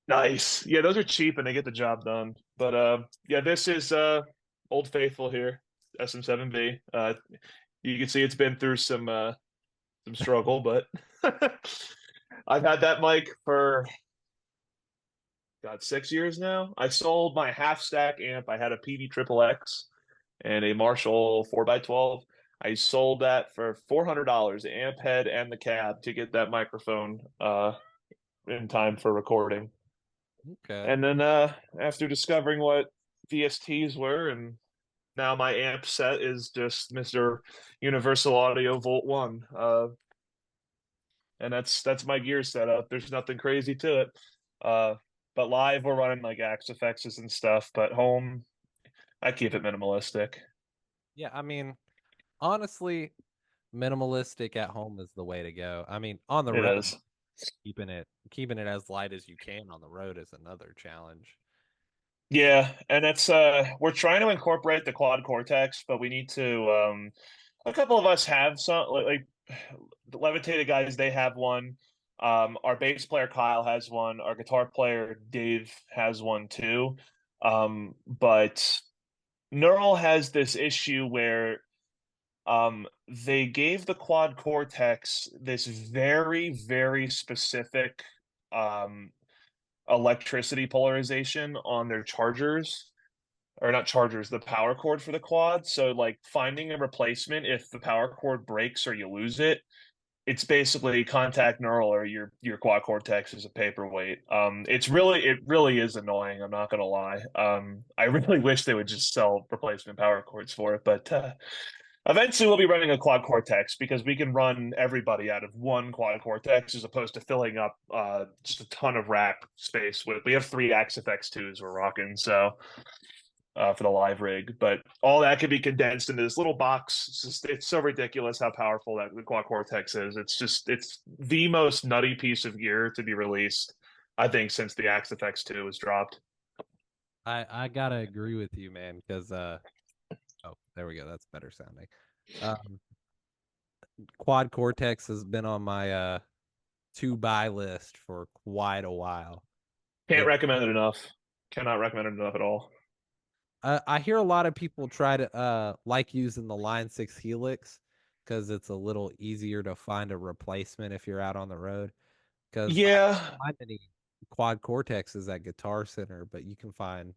Nice. Yeah, those are cheap and they get the job done. But yeah, this is Old Faithful here, SM7B. You can see it's been through some struggle, but I've had that mic for 6 years now. I sold my half stack amp. I had a PD Triple X and a Marshall 4x12. I sold that for $400, the amp head and the cab, to get that microphone in time for recording. Okay. And then after discovering what VSTs were, and now my amp set is just Mr. Universal Audio Volt 1. And that's my gear setup. There's nothing crazy to it. But live we're running like Axe effects and stuff, but home I keep it minimalistic. Yeah, I mean, honestly, minimalistic at home is the way to go. I mean, on the It road, is. keeping it as light as you can on the road is another challenge. Yeah, and that's we're trying to incorporate the quad cortex, but we need to a couple of us have some like the Levitated guys, they have one. Our bass player Kyle has one, our guitar player Dave has one too. But Neural has this issue where They gave the quad cortex this very, very specific um, electricity polarization on their chargers, or not chargers, the power cord for the quad. So like finding a replacement if the power cord breaks or you lose it, it's basically contact neural or your quad cortex is a paperweight. It really is annoying. I'm not gonna lie. I really wish they would just sell replacement power cords for it, but eventually we'll be running a quad cortex because we can run everybody out of one quad cortex as opposed to filling up just a ton of rack space. We have 3 Axe-FX2s we're rocking, so for the live rig, but all that could be condensed into this little box. It's so ridiculous how powerful that the quad cortex is. It's the most nutty piece of gear to be released, I think, since the Axe-FX2 was dropped. I gotta agree with you, man, because oh, there we go. That's better sounding. Quad Cortex has been on my to buy list for quite a while. Can't recommend it enough. Cannot recommend it enough at all. I hear a lot of people try to like using the Line 6 Helix because it's a little easier to find a replacement if you're out on the road. Because Yeah, I don't find any Quad Cortexes at Guitar Center, but you can find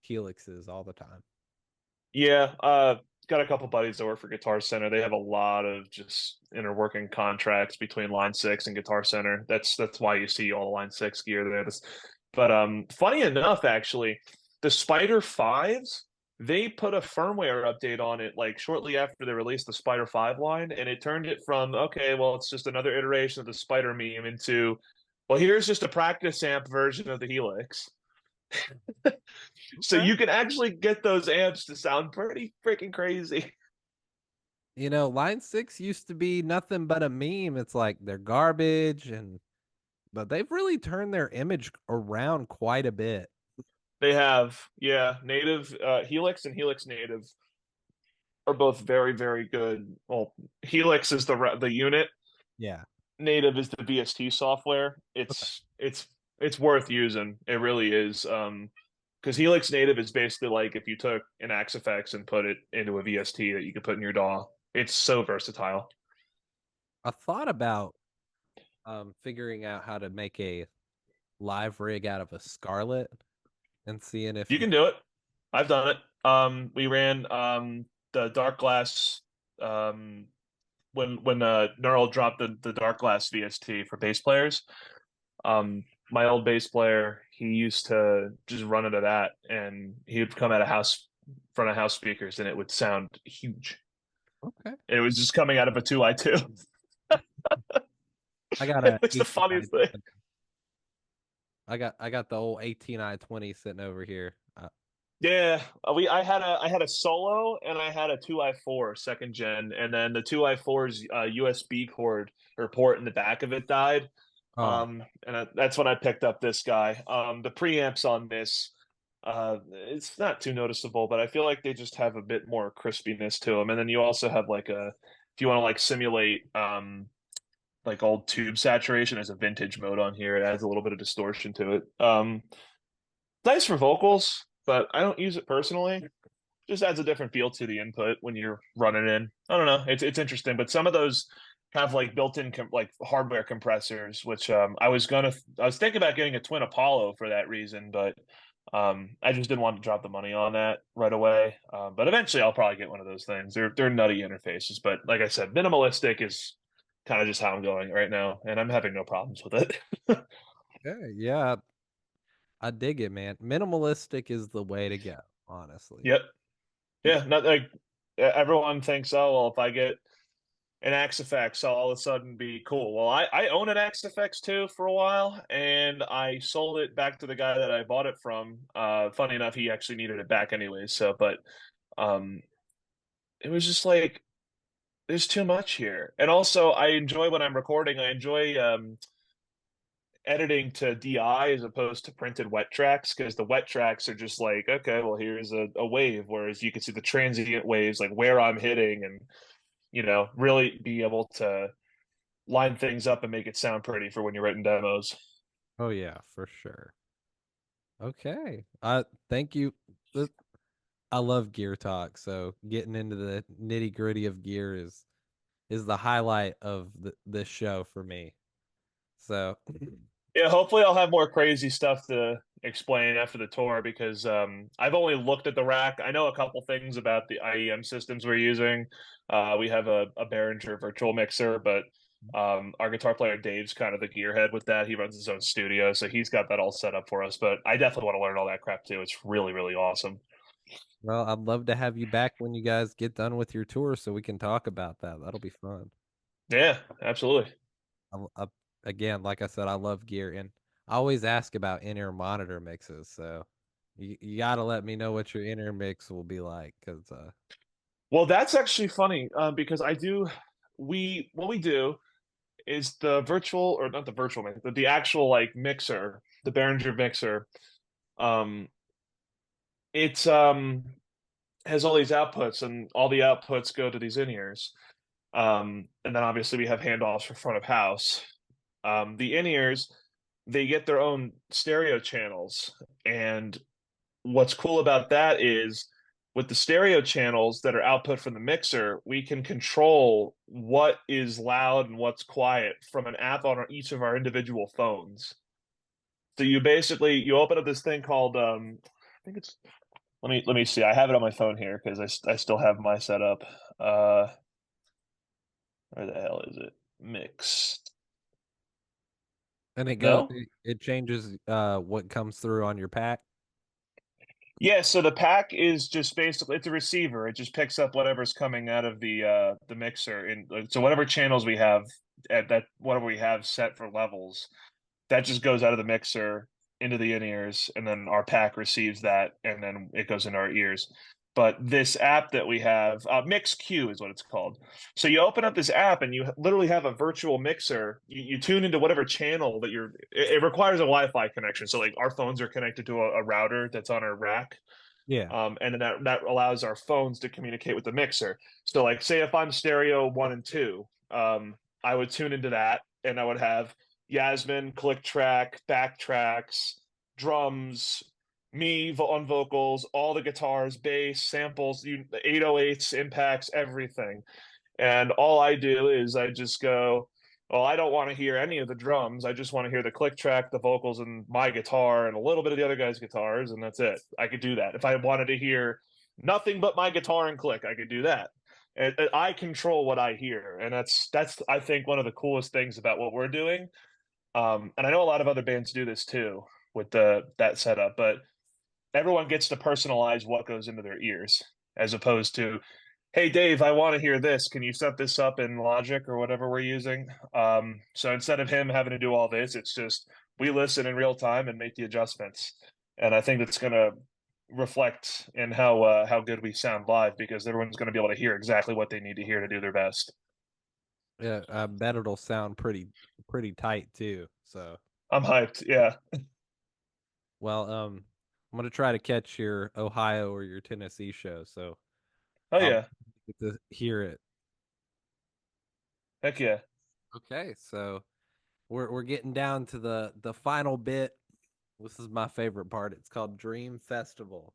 Helixes all the time. yeah. Got a couple buddies that work for Guitar Center. They have a lot of just interworking contracts between Line 6 and Guitar Center. That's why you see all the Line 6 gear there. But funny enough, actually, the Spider 5s, they put a firmware update on it like shortly after they released the Spider 5 line, and it turned it from, okay, well, it's just another iteration of the Spider meme into, well, here's just a practice amp version of the Helix. So Okay. you can actually get those amps to sound pretty freaking crazy. You know, Line 6 used to be nothing but a meme. It's like they're garbage but they've really turned their image around quite a bit. They have, yeah, native Helix and Helix Native are both very, very good. Well, Helix is the unit. Yeah. Native is the VST software. It's worth using. It really is. Because Helix Native is basically like if you took an Axe-FX and put it into a VST that you could put in your DAW. It's so versatile. I thought about figuring out how to make a live rig out of a Scarlet and seeing if You can do it. I've done it. We ran the Dark Glass when Neural dropped the Dark Glass VST for bass players. My old bass player, he used to just run into that, and he would come out of front of house speakers, and it would sound huge. Okay. It was just coming out of a 2i2. I got a It's the funniest thing. I got the old 18i20 sitting over here. Yeah, I had a solo and I had a 2i4 second gen, and then the 2i4's USB cord or port in the back of it died. That's when I picked up this guy. The preamps on this, it's not too noticeable, but I feel like they just have a bit more crispiness to them. And then you also have like if you want to like simulate like old tube saturation, there's a vintage mode on here. It adds a little bit of distortion to it. Nice for vocals, but I don't use it personally. Just adds a different feel to the input when you're running in. I don't know. It's interesting, but some of those have like built-in like hardware compressors, which I was thinking about getting a Twin Apollo for that reason, but I just didn't want to drop the money on that right away. But eventually, I'll probably get one of those things. They're nutty interfaces, but like I said, minimalistic is kind of just how I'm going right now, and I'm having no problems with it. Okay, yeah. I dig it, man. Minimalistic is the way to go, honestly. Yep. Yeah, not like everyone thinks, oh, well, if I get an Axe-FX, I'll all of a sudden be cool. Well, I own an Axe-FX2 for a while, and I sold it back to the guy that I bought it from. Funny enough, he actually needed it back anyways. So, but it was just like there's too much here, and also I enjoy when I'm recording. I enjoy editing to DI as opposed to printed wet tracks, because the wet tracks are just like, okay, well, here's a wave, whereas you can see the transient waves, like where I'm hitting, and really be able to line things up and make it sound pretty for when you're writing demos. Oh yeah, for sure. Okay. Thank you. I love gear talk. So getting into the nitty gritty of gear is the highlight of this show for me. So Yeah, hopefully I'll have more crazy stuff to explain after the tour because I've only looked at the rack. I know a couple things about the IEM systems we're using. We have a Behringer virtual mixer, but our guitar player Dave's kind of the gearhead with that. He runs his own studio, so he's got that all set up for us. But I definitely want to learn all that crap too. It's really, really awesome. well, I'd love to have you back when you guys get done with your tour so we can talk about that. That'll be fun. Yeah, absolutely. Again, like I said, I love gear, and I always ask about in-ear monitor mixes. So you got to let me know what your in-ear mix will be like, because Well, that's actually funny because what we do is the virtual or not the virtual mix, but the actual like mixer, the Behringer mixer. Um, it's has all these outputs, and all the outputs go to these in-ears. And then obviously we have handoffs for front of house. The in-ears, they get their own stereo channels, and what's cool about that is with the stereo channels that are output from the mixer, we can control what is loud and what's quiet from an app on each of our individual phones. So you open up this thing called I think it's let me see. I have it on my phone here because I still have my setup. Where the hell is it? Mix. and No? it changes what comes through on your pack. Yeah, so the pack is just basically it's a receiver. It just picks up whatever's coming out of the mixer, and so whatever channels we have at that whatever we have set for levels, that just goes out of the mixer into the in-ears, and then our pack receives that, and then it goes into our ears. But this app that we have, Mix Q is what it's called. So you open up this app, and you literally have a virtual mixer. You tune into whatever channel that you're. It requires a Wi-Fi connection. So like our phones are connected to a router that's on our rack, Yeah. and then that allows our phones to communicate with the mixer. So like, say if I'm stereo 1 and 2, I would tune into that, and I would have Yasmin, click track, backtracks, drums, me on vocals, all the guitars, bass, samples, 808s, impacts, everything. And all I do is I just go, well, I don't want to hear any of the drums. I just want to hear the click track, the vocals, and my guitar, and a little bit of the other guy's guitars, and that's it. I could do that. If I wanted to hear nothing but my guitar and click, I could do that. And I control what I hear, and that's I think one of the coolest things about what we're doing. And I know a lot of other bands do this too with that setup, but everyone gets to personalize what goes into their ears as opposed to, hey Dave, I want to hear this, can you set this up in Logic or whatever we're using. So instead of him having to do all this, it's just we listen in real time and make the adjustments. And I think that's going to reflect in how good we sound live, because everyone's going to be able to hear exactly what they need to hear to do their best. Yeah, I bet it'll sound pretty tight too. So I'm hyped. Yeah. well, I'm gonna try to catch your Ohio or your Tennessee show, so Oh I'll yeah. get to hear it. Heck yeah. Okay, so we're getting down to the final bit. This is my favorite part. It's called Dream Festival.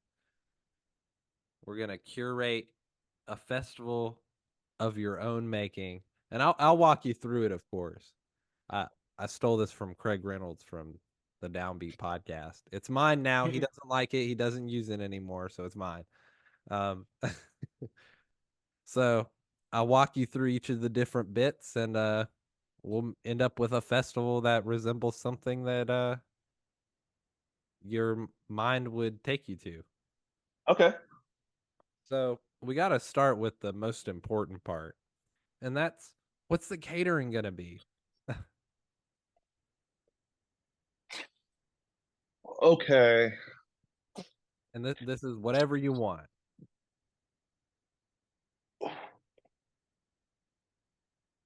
We're gonna curate a festival of your own making, and I'll walk you through it. Of course, I I stole this from Craig Reynolds from the Downbeat podcast. It's mine now. He doesn't like it. He doesn't use it anymore, so it's mine. Um, so I'll walk you through each of the different bits, and we'll end up with a festival that resembles something that your mind would take you to. Okay. So we got to start with the most important part, and that's what's the catering gonna be? Okay. And this is whatever you want.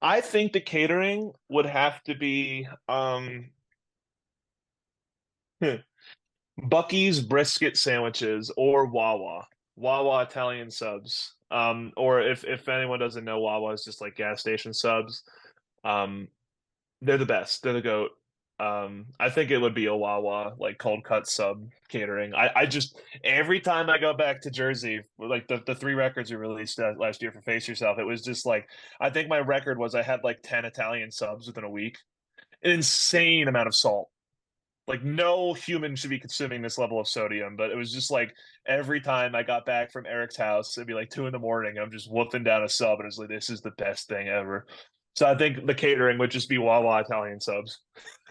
I think the catering would have to be Bucky's brisket sandwiches or Wawa Italian subs. Or if anyone doesn't know, Wawa is just like gas station subs. Um, they're the best. They're the goat. I think it would be a Wawa, like cold cut sub catering. I just every time I go back to Jersey, like the three records we released last year for Face Yourself, it was just like I think my record was I had like 10 Italian subs within a week. An insane amount of salt. Like no human should be consuming this level of sodium, but it was just like every time I got back from Eric's house, it'd be like 2 in the morning. I'm just wolfing down a sub, and it's like this is the best thing ever. So I think the catering would just be Wawa Italian subs.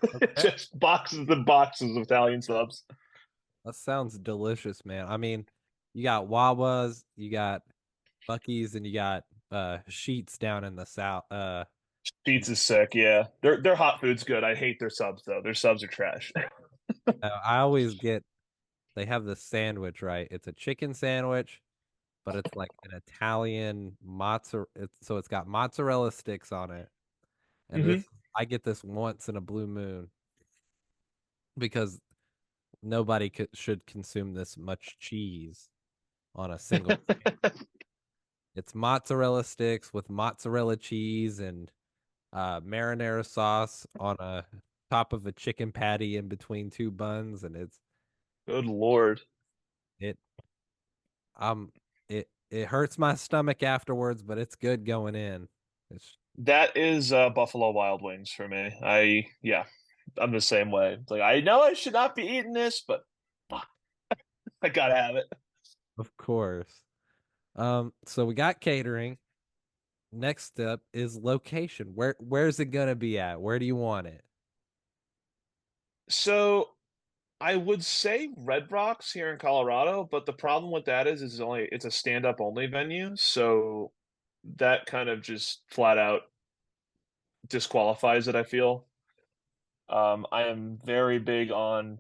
Okay. Just boxes and boxes of Italian subs. That sounds delicious, man. I mean, you got Wawas, you got Bucky's, and you got Sheets down in the south. Sheets is sick, yeah. Their hot food's good. I hate their subs though. Their subs are trash. I always get they have this sandwich, right? It's a chicken sandwich, but it's like an Italian mozzarella. So it's got mozzarella sticks on it, and Mhm. I get this once in a blue moon because nobody should consume this much cheese on a single. It's mozzarella sticks with mozzarella cheese and marinara sauce on a top of a chicken patty in between two buns, and Good Lord. it um it hurts my stomach afterwards, but it's good going in. It's That is Buffalo Wild Wings for me. Yeah, I'm the same way. It's like I know I should not be eating this, but fuck, I gotta have it. of course. So we got catering. Next up is location. Where's it gonna be at? Where do you want it? So I would say Red Rocks here in Colorado, but the problem with that is it's a stand-up only venue, so that kind of just flat out disqualifies it, I feel. I am very big on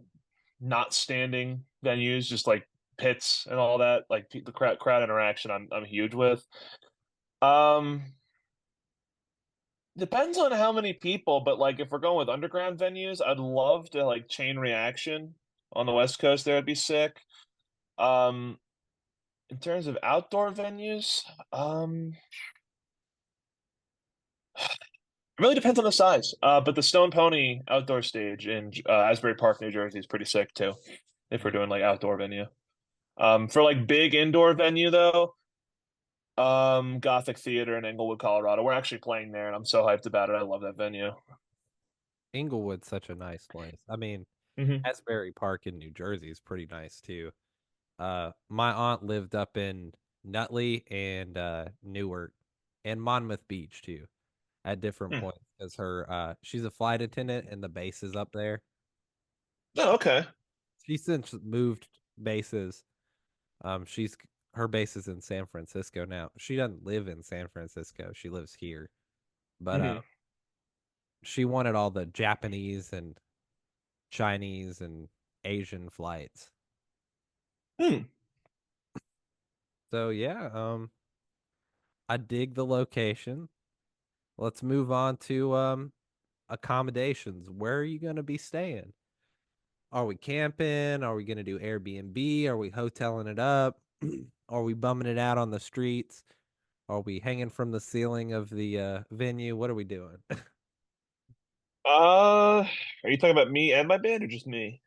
not standing venues, just like pits and all that, like the crowd interaction. I'm huge with. Um, Depends on how many people, but like if we're going with underground venues, I'd love to like Chain Reaction on the West Coast. There would be sick. Um, in terms of outdoor venues, it really depends on the size. But the Stone Pony outdoor stage in Asbury Park, New Jersey is pretty sick too, if we're doing like outdoor venue. For like big indoor venue though, Gothic Theater in Englewood, Colorado. We're actually playing there, and I'm so hyped about it. I love that venue. Inglewood's such a nice place. I mean, Hmm. Asbury Park in New Jersey is pretty nice too. My aunt lived up in Nutley and Newark and Monmouth Beach too at different points because she's a flight attendant and the base is up there. Oh, okay. She since moved bases. She's her base is in San Francisco now. She doesn't live in San Francisco. She lives here. But Hmm. she wanted all the Japanese and Chinese and Asian flights. Hmm. So yeah, I dig the location. Let's move on to accommodations. Where are you going to be staying? Are we camping? Are we going to do Airbnb? Are we hoteling it up? Are we bumming it out on the streets? Are we hanging from the ceiling of the venue? What are we doing? Are you talking about me and my band, or just me?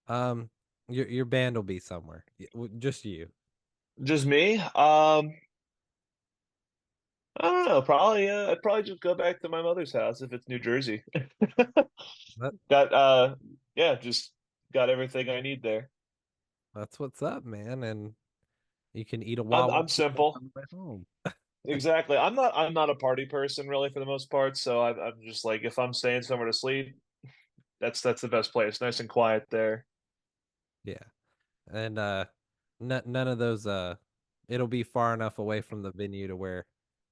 um, your band will be somewhere. Just you. Just me? I don't know. Probably. I'd probably just go back to my mother's house if it's New Jersey. That, Got yeah, just got everything I need there. that's what's up, man. And you can eat a Wawa I'm simple. on the way home. Exactly. I'm not a party person really for the most part. So I'm just like if I'm staying somewhere to sleep, that's the best place. Nice and quiet there. Yeah. And none of those it'll be far enough away from the venue to where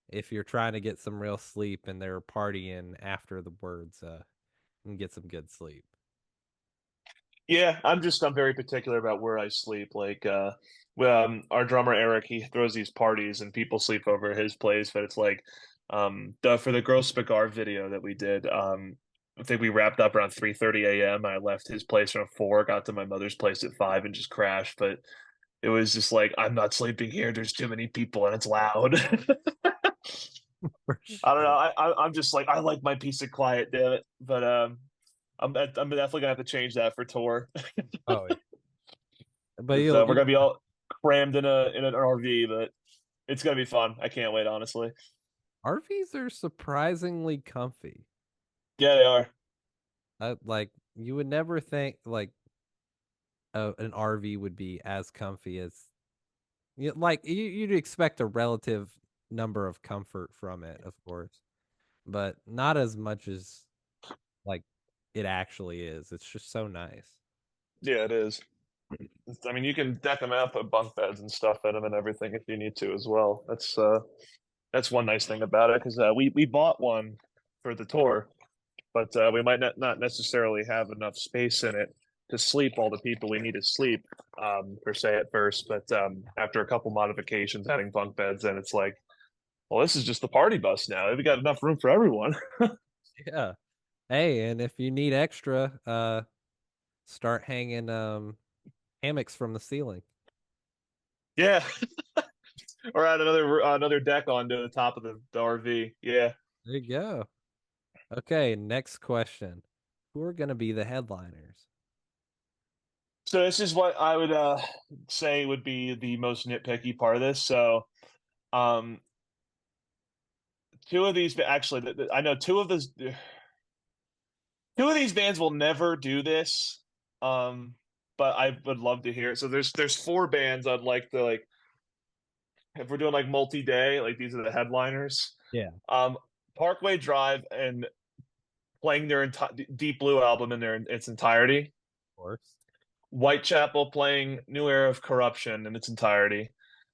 if you're trying to get some real sleep and they're partying after the words you can get some good sleep. Yeah, I'm very particular about where I sleep. Like our drummer Eric, he throws these parties and people sleep over at his place, but it's like the for the Gross Cigar video that we did, I think we wrapped up around 3:30 a.m. I left his place around 4, got to my mother's place at 5 and just crashed, but it was just like I'm not sleeping here. There's too many people and it's loud. For I don't know. sure. I'm just like I like my peace and quiet, damn it. But I'm definitely gonna have to change that for tour. Oh, yeah. But We're gonna be all crammed in an RV, but it's gonna be fun. I can't wait, honestly. RVs are surprisingly comfy. Yeah, they are. Like you would never think like an RV would be as comfy as you'd expect a relative number of comfort from it, of course, but not as much as like it actually is. It's just so nice. Yeah, it is. I mean, you can deck them out, put bunk beds and stuff in them and everything if you need to as well. That's one nice thing about it because we bought one for the tour, but we might not necessarily have enough space in it to sleep all the people we need to sleep per se at first. But after a couple modifications, adding bunk beds, and it's like, well, this is just the party bus now. We got enough room for everyone. Yeah. Hey, and if you need extra, start hanging hammocks from the ceiling. Yeah, or add another deck onto the top of the RV. Yeah. There you go. Okay, next question. Who are going to be the headliners? So this is what I would say would be the most nitpicky part of this. So, um, two of these actually, I know two of these bands will never do this. But I would love to hear it. So there's four bands I'd like to like if we're doing like multi-day, like these are the headliners. Yeah. Parkway Drive and playing their Deep Blue album in its entirety. Of course. Whitechapel playing New Era of Corruption in its entirety.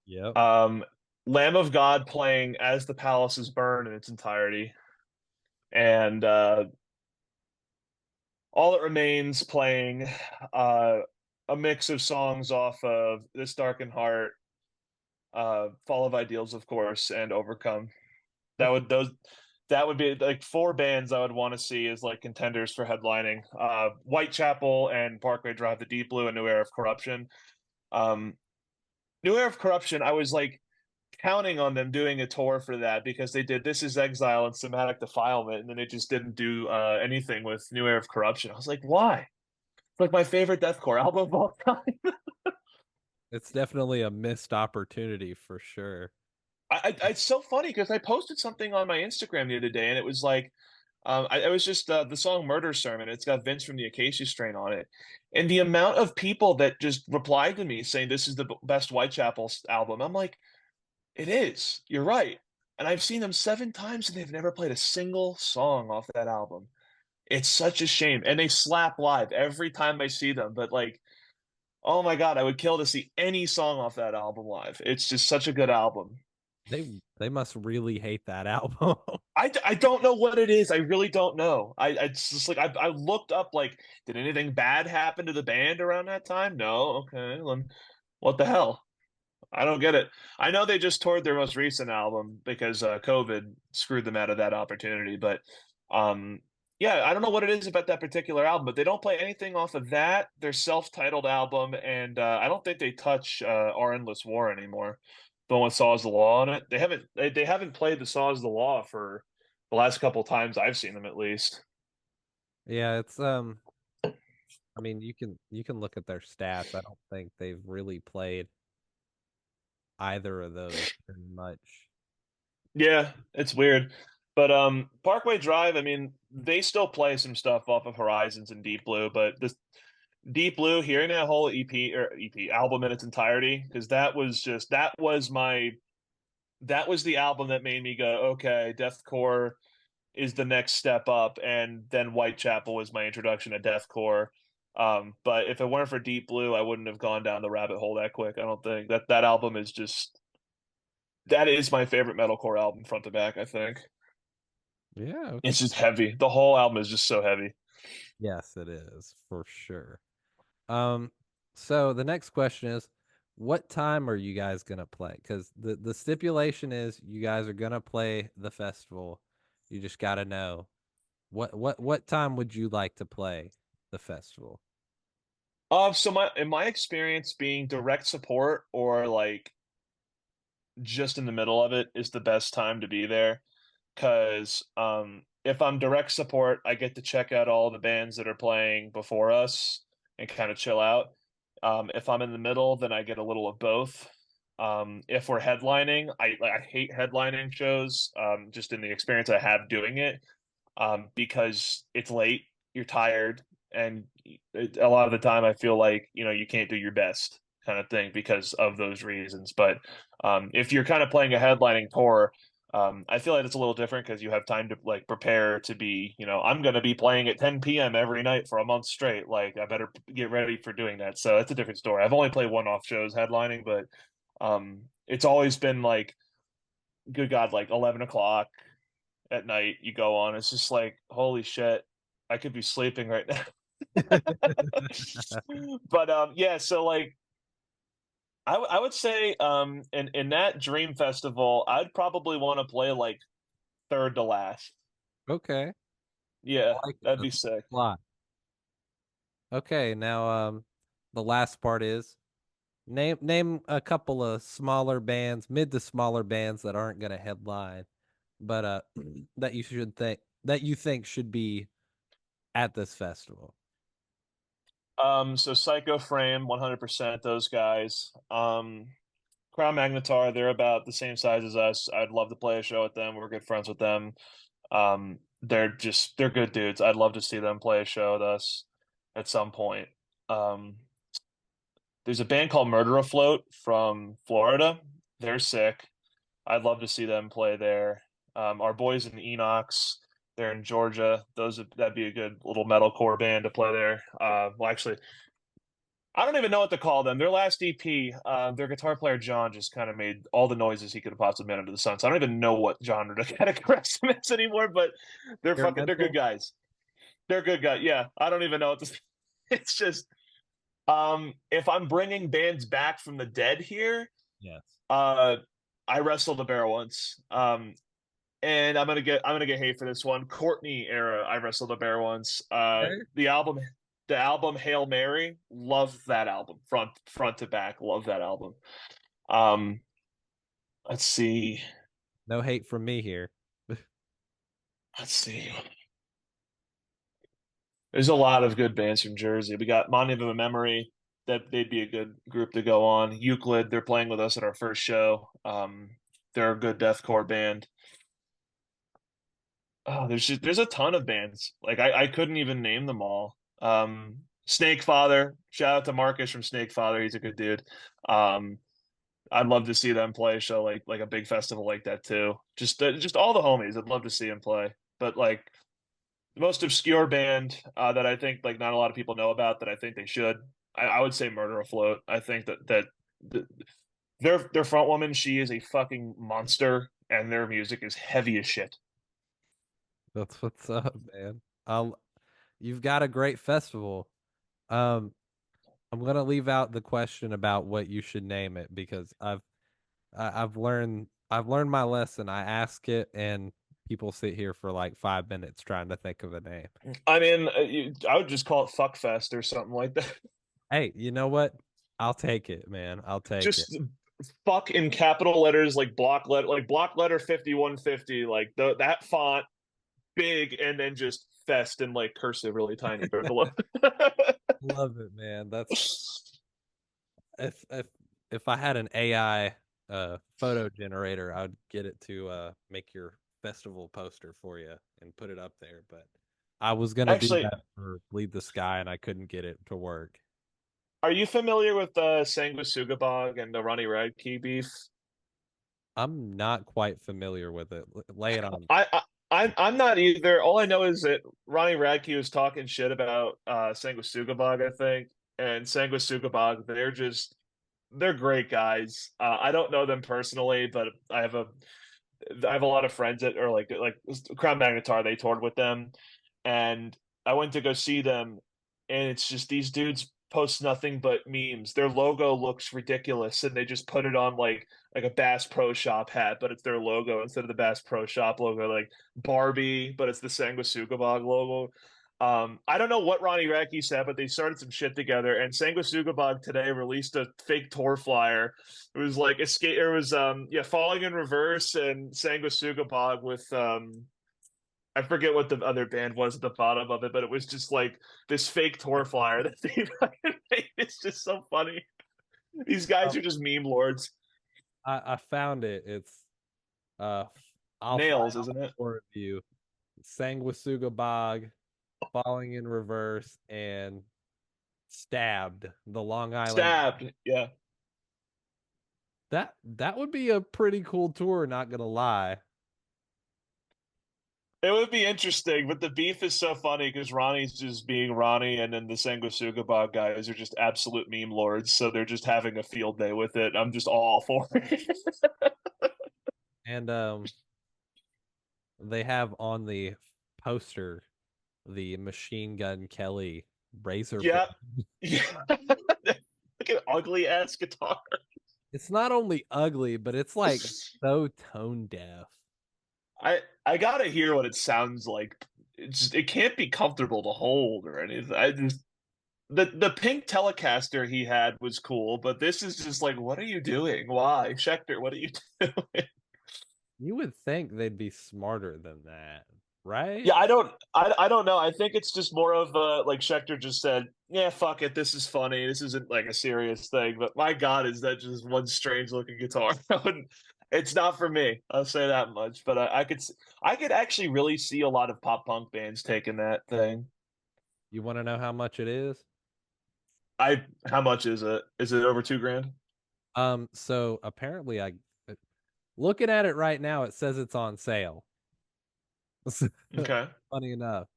Yep. Lamb of God playing As the Palaces Burn in its entirety. And All That Remains playing a mix of songs off of This Darkened Heart, Fall of Ideals, of course, and Overcome. That would be like four bands I would want to see as like contenders for headlining. Whitechapel and Parkway Drive, the Deep Blue, and New Era of Corruption. New Era of Corruption, I was like counting on them doing a tour for that because they did This Is Exile and Somatic Defilement, and then they just didn't do anything with New Era of Corruption. I was like, why? It's like my favorite deathcore album of all time. It's definitely a missed opportunity for sure. It's so funny because I posted something on my Instagram the other day, and it was like, it was just the song "Murder Sermon." It's got Vince from the Acacia Strain on it, and the amount of people that just replied to me saying this is the best Whitechapel album. I'm like, it is. You're right. And I've seen them 7 times, and they've never played a single song off that album. It's such a shame, and they slap live every time I see them. But like, oh my God, I would kill to see any song off that album live. It's just such a good album. They must really hate that album. I don't know what it is. I really don't know. It's just like I looked up like, did anything bad happen to the band around that time? No. Okay. Then what the hell? I don't get it. I know they just toured their most recent album because COVID screwed them out of that opportunity. But um, yeah, I don't know what it is about that particular album, but they don't play anything off of that, their self-titled album, and I don't think they touch Our Endless War anymore. The one with Saws the Law on it. They haven't played the Saws the Law for the last couple times I've seen them at least. Yeah, it's I mean, you can look at their stats. I don't think they've really played either of those very much. Yeah, it's weird. But Parkway Drive, I mean, they still play some stuff off of Horizons and Deep Blue, but this Deep Blue, hearing that whole EP album in its entirety, because that was the album that made me go, okay, deathcore is the next step up, and then Whitechapel was my introduction to deathcore. But if it weren't for Deep Blue, I wouldn't have gone down the rabbit hole that quick. I don't think that album is just that is my favorite metalcore album front to back, I think. Yeah, okay. It's just heavy. The whole album is just so heavy. Yes, it is for sure. So the next question is, what time are you guys gonna play? Because the stipulation is you guys are gonna play the festival. You just gotta know what time would you like to play the festival? So in my experience, being direct support or like just in the middle of it is the best time to be there, because if I'm direct support, I get to check out all the bands that are playing before us and kind of chill out. If I'm in the middle, then I get a little of both. If we're headlining, I hate headlining shows, just in the experience I have doing it, because it's late, you're tired, and a lot of the time I feel like, you can't do your best kind of thing because of those reasons. But if you're kind of playing a headlining tour, I feel like it's a little different because you have time to like prepare to be, I'm going to be playing at 10 p.m. every night for a month straight. Like I better get ready for doing that. So it's a different story. I've only played one-off shows headlining, but it's always been like, good God, like 11 o'clock at night you go on. It's just like, holy shit, I could be sleeping right now. But yeah, so like I would say in that Dream Festival, I'd probably want to play like third to last. Okay. Yeah, I like that'd the be sick. lot. Okay, now the last part is name a couple of smaller bands, mid to smaller bands that aren't gonna headline, but that you think should be at this festival. So Psycho Frame, 100% those guys. Crown Magnetar, they're about the same size as us. I'd love to play a show with them. We're good friends with them. They're good dudes. I'd love to see them play a show with us at some point. Um, there's a band called Murder Afloat from Florida. They're sick. I'd love to see them play there. Our boys in Enox, they're in Georgia. That'd be a good little metalcore band to play there. Well, actually, I don't even know what to call them. Their last EP, their guitar player John just kind of made all the noises he could have possibly made under the sun. So I don't even know what genre to categorize them as anymore. But they're good guys. They're good guys. Yeah, I don't even know what to. It's just if I'm bringing bands back from the dead here, Yes. I wrestled a bear once. And I'm gonna get hate for this one. Courtney era, I wrestled a bear once. Okay. The album Hail Mary, love that album front to back, love that album. Um, let's see, No hate from me here. let's see. There's a lot of good bands from Jersey. We got Monument of Memory. That they'd be a good group to go on. Euclid, they're playing with us at our first show. They're a good deathcore band. Oh, there's a ton of bands. Like I couldn't even name them all. Snake Father, shout out to Marcus from Snake Father. He's a good dude. Um, I'd love to see them play a show like a big festival like that too. Just all the homies. I'd love to see them play. But like the most obscure band that I think like not a lot of people know about that I think they should. I would say Murder Afloat. I think that their front woman, she is a fucking monster, and their music is heavy as shit. That's what's up, man. You've got a great festival. Um, I'm gonna leave out the question about what you should name it because I've learned my lesson. I ask it and people sit here for like 5 minutes trying to think of a name. I mean, I would just call it Fuckfest or something like that. Hey, you know what? I'll take it, man. I'll take it. Just fuck in capital letters, like block letter 5150, like that font big, and then just fest in like cursive, really tiny below. Love it, man. That's if I had an AI photo generator, I'd get it to make your festival poster for you and put it up there. But I was gonna do Actually, that for Bleed the Sky, and I couldn't get it to work. are you familiar with Sanguisugabog and the Ronnie Radke beef? I'm not quite familiar with it. Lay it on. I'm not either. All I know is that Ronnie Radke was talking shit about Sanguisugabog, I think, and Sanguisugabog. They're great guys. I don't know them personally, but I have a lot of friends that are like Crown Magnetar. They toured with them, and I went to go see them, and it's just these dudes post nothing but memes. Their logo looks ridiculous, and they just put it on like a Bass Pro Shop hat, but it's their logo instead of the Bass Pro Shop logo, like Barbie, but it's the Sanguisugabog logo. I don't know what Ronnie Radke said, but they started some shit together, and Sanguisugabog today released a fake tour flyer. It was like Falling in Reverse and Sanguisugabog with I forget what the other band was at the bottom of it, but it was just like this fake tour flyer that they fucking made. It's just so funny. These guys are just meme lords. I found it. It's I'll Nails, fly isn't it? for review. Sanguisuga Bog, Falling in Reverse, and Stabbed, the Long Island. Stabbed, yeah. That would be a pretty cool tour, not gonna lie. It would be interesting, but the beef is so funny because Ronnie's just being Ronnie, and then the Sanguisuga Bog guys are just absolute meme lords, so they're just having a field day with it. I'm just all for it. And they have on the poster the Machine Gun Kelly razor. Yeah. Yeah. Look at ugly ass guitar. It's not only ugly, but it's like so tone deaf. I gotta hear what it sounds like. It can't be comfortable to hold or anything. I just the pink Telecaster he had was cool, but this is just like, what are you doing? Why, Schecter? What are you doing? You would think they'd be smarter than that, right? Yeah, I don't know. I think it's just more of like Schecter just said, yeah, fuck it. This is funny. This isn't like a serious thing. But my God, is that just one strange looking guitar? It's not for me. I'll say that much. But I could actually really see a lot of pop punk bands taking that thing. You want to know how much it is? How much is it? Is it over $2,000? So apparently looking at it right now, it says it's on sale. Okay. Funny enough,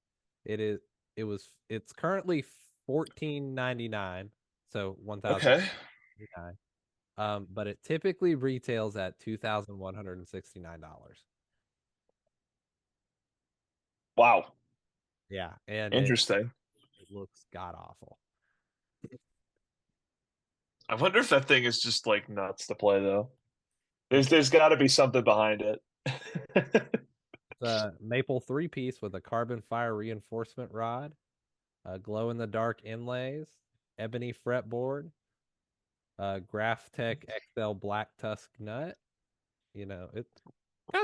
it's currently $14.99, so $1,000. Okay. But it typically retails at $2,169. Wow. Yeah, and Interesting. it looks god awful. I wonder if that thing is just like nuts to play though. There's got to be something behind it. It's a maple 3-piece with a carbon fire reinforcement rod, glow in the dark inlays, ebony fretboard, Graphtec XL black tusk nut. You know, it.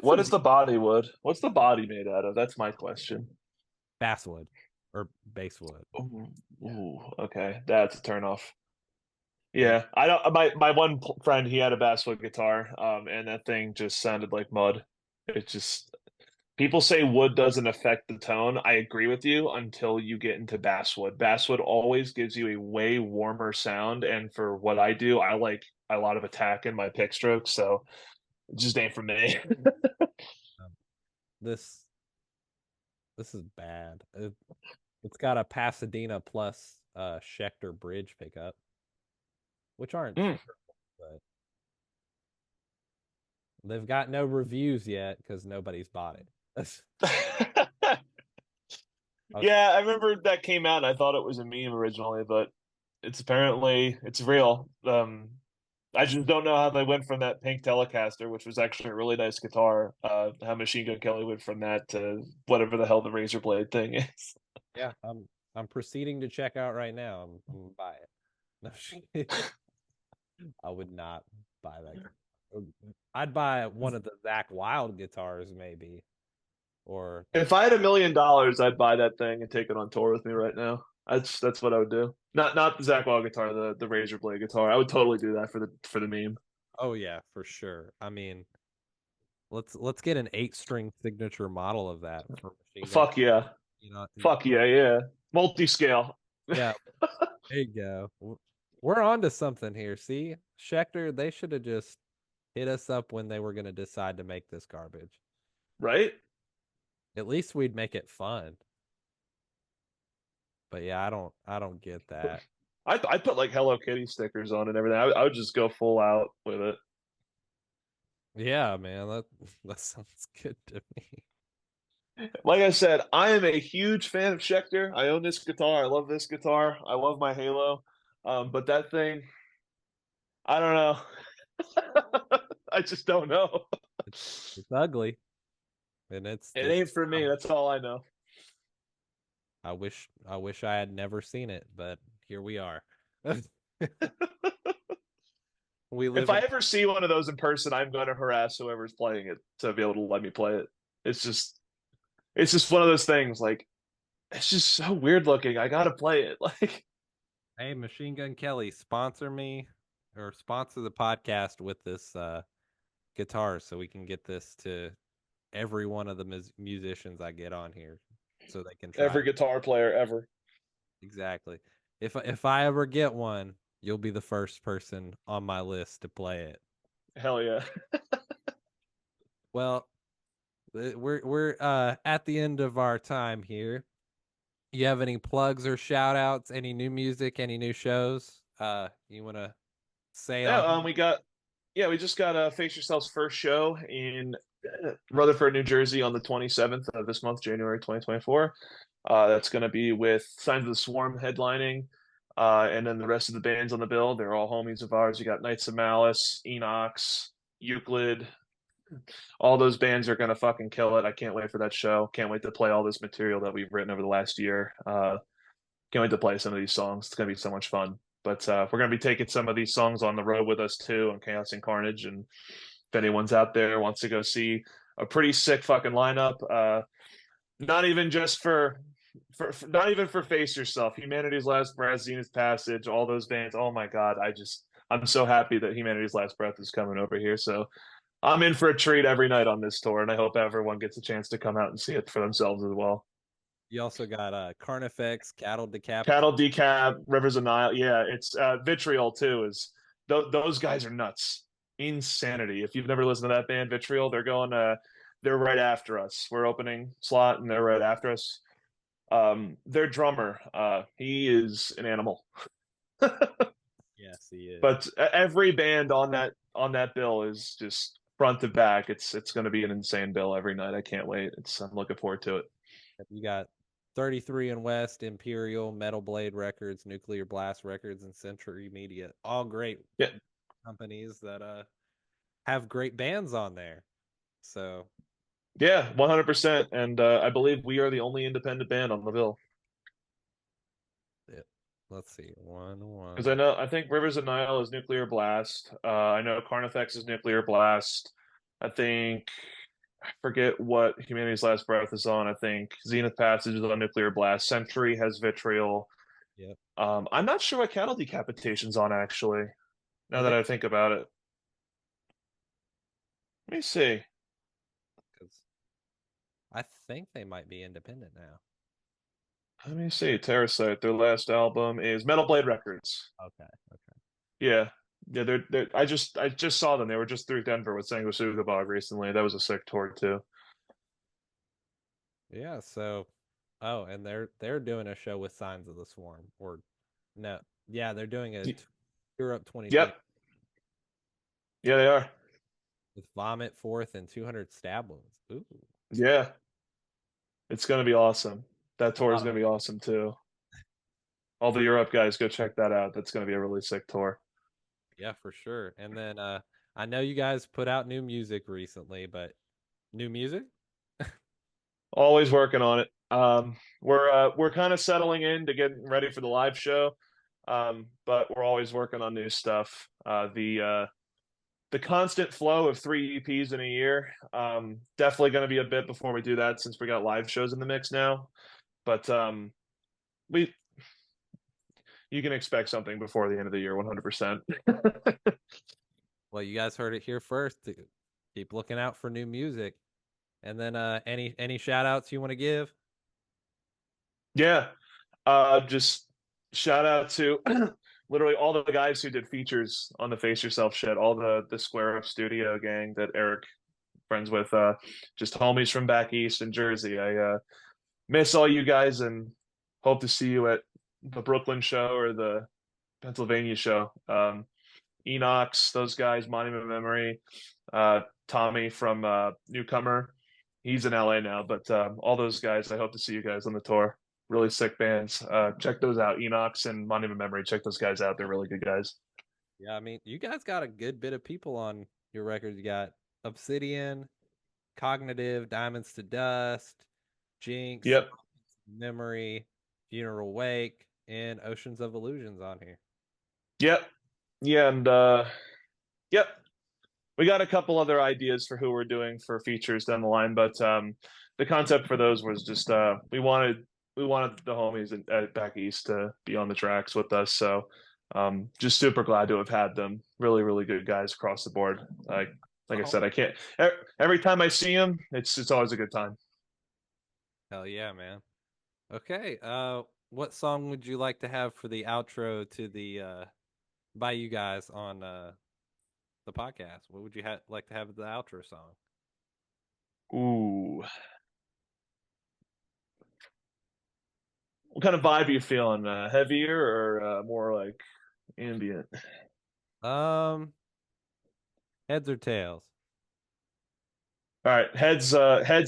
What is the body wood? What's the body made out of? That's my question. Basswood or basswood. Ooh, okay, that's a turnoff. Yeah, I don't. My one friend, he had a basswood guitar, and that thing just sounded like mud. It just people say wood doesn't affect the tone. I agree with you until you get into basswood. Basswood always gives you a way warmer sound, and for what I do, I like a lot of attack in my pick strokes, so it just ain't for me. This is bad. It's got a Pasadena plus Schecter bridge pickup, which aren't terrible, but they've got no reviews yet because nobody's bought it. Yeah, I remember that came out and I thought it was a meme originally, but it's real. I just don't know how they went from that pink Telecaster, which was actually a really nice guitar, how Machine Gun Kelly went from that to whatever the hell the razor blade thing is. Yeah, I'm proceeding to check out right now. I'm gonna buy it. No, I would not buy that. I'd buy one of the Zach Wild guitars, maybe. Or if I had $1 million, I'd buy that thing and take it on tour with me right now. That's what I would do. Not the Zach Wild guitar, the razor blade guitar. I would totally do that for the meme. Oh yeah, for sure. I mean, let's get an 8-string signature model of that for Machine Gun. Fuck yeah. You know, fuck yeah. Multi-scale. Yeah. There you go. We're on to something here. See, Schecter, they should have just hit us up when they were going to decide to make this garbage. Right? At least we'd make it fun. But yeah, I don't get that. I put like Hello Kitty stickers on and everything. I would just go full out with it. Yeah, man, that sounds good to me. Like I said, I am a huge fan of Schecter. I own this guitar. I love this guitar. I love my Halo. But that thing, I don't know. I just don't know. It's ugly. And it ain't for me. That's all I know. I wish I had never seen it, but here we are. If I ever see one of those in person, I'm going to harass whoever's playing it to be able to let me play it. It's it's just one of those things. Like, it's just so weird looking. I gotta play it. Like, Hey, Machine Gun Kelly, sponsor me or sponsor the podcast with this guitar so we can get this to every one of the musicians I get on here so they can try every it. guitar player ever. Exactly. If I ever get one, you'll be the first person on my list to play it. Hell yeah. Well, we're at the end of our time here. You have any plugs or shout outs, any new music, any new shows you want to say Yeah, on? we just got Face Yourself's first show in Rutherford, New Jersey on the 27th of this month, January 2024. That's going to be with Signs of the Swarm headlining. And then the rest of the bands on the bill, they're all homies of ours. You got Knights of Malice, Enox, Euclid. All those bands are going to fucking kill it. I can't wait for that show. Can't wait to play all this material that we've written over the last year. Can't wait to play some of these songs. It's going to be so much fun. But we're going to be taking some of these songs on the road with us too on Chaos and Carnage. And if anyone's out there wants to go see a pretty sick fucking lineup, not even just for not even for Face Yourself, Humanity's Last Breath, Zenith Passage, all those bands. Oh my God, I'm so happy that Humanity's Last Breath is coming over here. So I'm in for a treat every night on this tour, and I hope everyone gets a chance to come out and see it for themselves as well. You also got Carnifex, Cattle Decap. Cattle Decap, Rivers of Nile. Yeah, it's Vitriol too. Those guys are nuts, insanity. If you've never listened to that band, Vitriol, they're right after us. We're opening slot, and they're right after us. Their drummer, he is an animal. Yes, he is. But every band on that bill is just front to back. It's going to be an insane bill every night. I can't wait. I'm looking forward to it. You got 33 and West, Imperial, Metal Blade Records, Nuclear Blast Records, and Century Media. All great companies that have great bands on there. So yeah, 100%. And I believe we are the only independent band on the bill. Yeah. Let's see, Because I think Rivers of Nile is Nuclear Blast. I know Carnifex is Nuclear Blast. I forget what Humanity's Last Breath is on. I think Zenith Passage is on Nuclear Blast. Century has Vitriol. Yep. I'm not sure what Cattle Decapitation's on actually. Now that I think about it, let me see. Because I think they might be independent now. Let me see. Terrasite. Their last album is Metal Blade Records. Okay. Yeah. They're I just saw them. They were just through Denver with Sanguisuga Bog recently. That was a sick tour too. Yeah, so and they're doing a show with Signs of the Swarm. Or no. Yeah, they're doing a Europe 2020. Yep. Yeah, they are. With Vomit Forth and 200 Stab Wounds. Ooh. Yeah. It's gonna be awesome. That tour is gonna be awesome too. All the Europe guys, go check that out. That's gonna be a really sick tour. Yeah, for sure. And then I know you guys put out new music recently, but new music? Always working on it. We're kind of settling in to get ready for the live show. But we're always working on new stuff. The constant flow of 3 EPs in a year. Definitely going to be a bit before we do that since we got live shows in the mix now. But you can expect something before the end of the year, 100%. Well, you guys heard it here first. Keep looking out for new music. And then any shout outs you want to give? Yeah. Just shout out to literally all the guys who did features on the Face Yourself shit, all the Square Up Studio gang that Eric friends with, just homies from back east in Jersey. I miss all you guys and hope to see you at the Brooklyn show or the Pennsylvania show. Enox, those guys, Monument of Memory, Tommy from Newcomer. He's in LA now, but all those guys, I hope to see you guys on the tour. Really sick bands. Check those out. Enox and Monument of Memory. Check those guys out. They're really good guys. Yeah, I mean, you guys got a good bit of people on your record. You got Obsidian, Cognitive, Diamonds to Dust, Jinx, Yep. Memory, Funeral Wake, and Oceans of Illusions on here. Yep. Yeah, and yep. We got a couple other ideas for who we're doing for features down the line, but the concept for those was just we wanted the homies back east to be on the tracks with us. So just super glad to have had them. Really, really good guys across the board. Like I said, I can't. Every time I see them, it's always a good time. Hell yeah, man. Okay. What song would you like to have for the outro to the by you guys on the podcast? What would you like to have as the outro song? Ooh. What kind of vibe are you feeling? Heavier or more like ambient? Heads or tails? All right, heads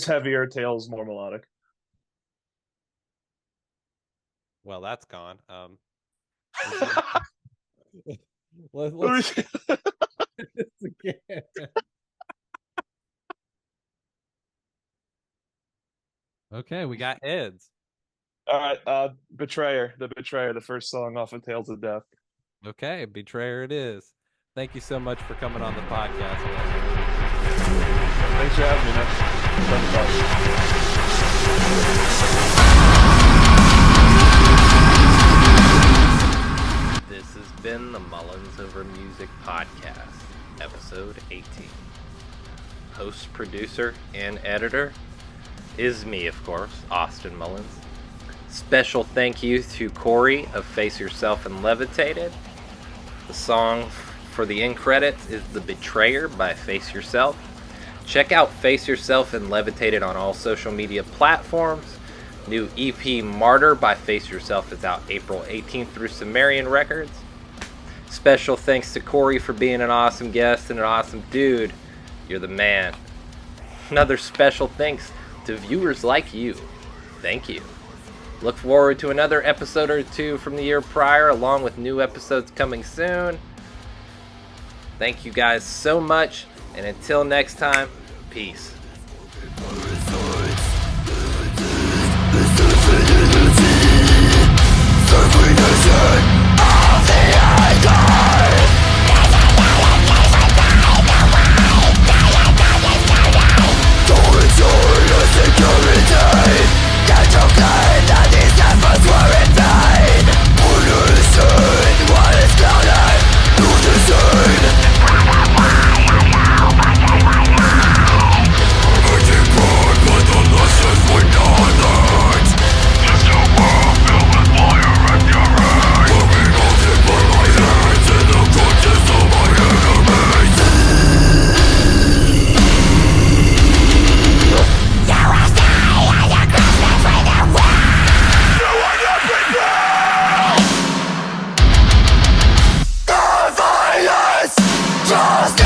heavier, tails more melodic. Well, that's gone. Let's again. Okay, we got heads. All right, Betrayer, the first song off of Tales of Death. Okay, Betrayer it is. Thank you so much for coming on the podcast. Thanks for having me, man. Fun to talk. This has been the Mullins Over Music Podcast, episode 18. Host, producer, and editor is me, of course, Austin Mullins. Special thank you to Corey of Face Yourself and Levitated. The song for the end credits is The Betrayer by Face Yourself. Check out Face Yourself and Levitated on all social media platforms. New EP Martyr by Face Yourself is out April 18th through Sumerian Records. Special thanks to Corey for being an awesome guest and an awesome dude. You're the man. Another special thanks to viewers like you. Thank you. Look forward to another episode or two from the year prior, along with new episodes coming soon. Thank you guys so much, and until next time, peace. Just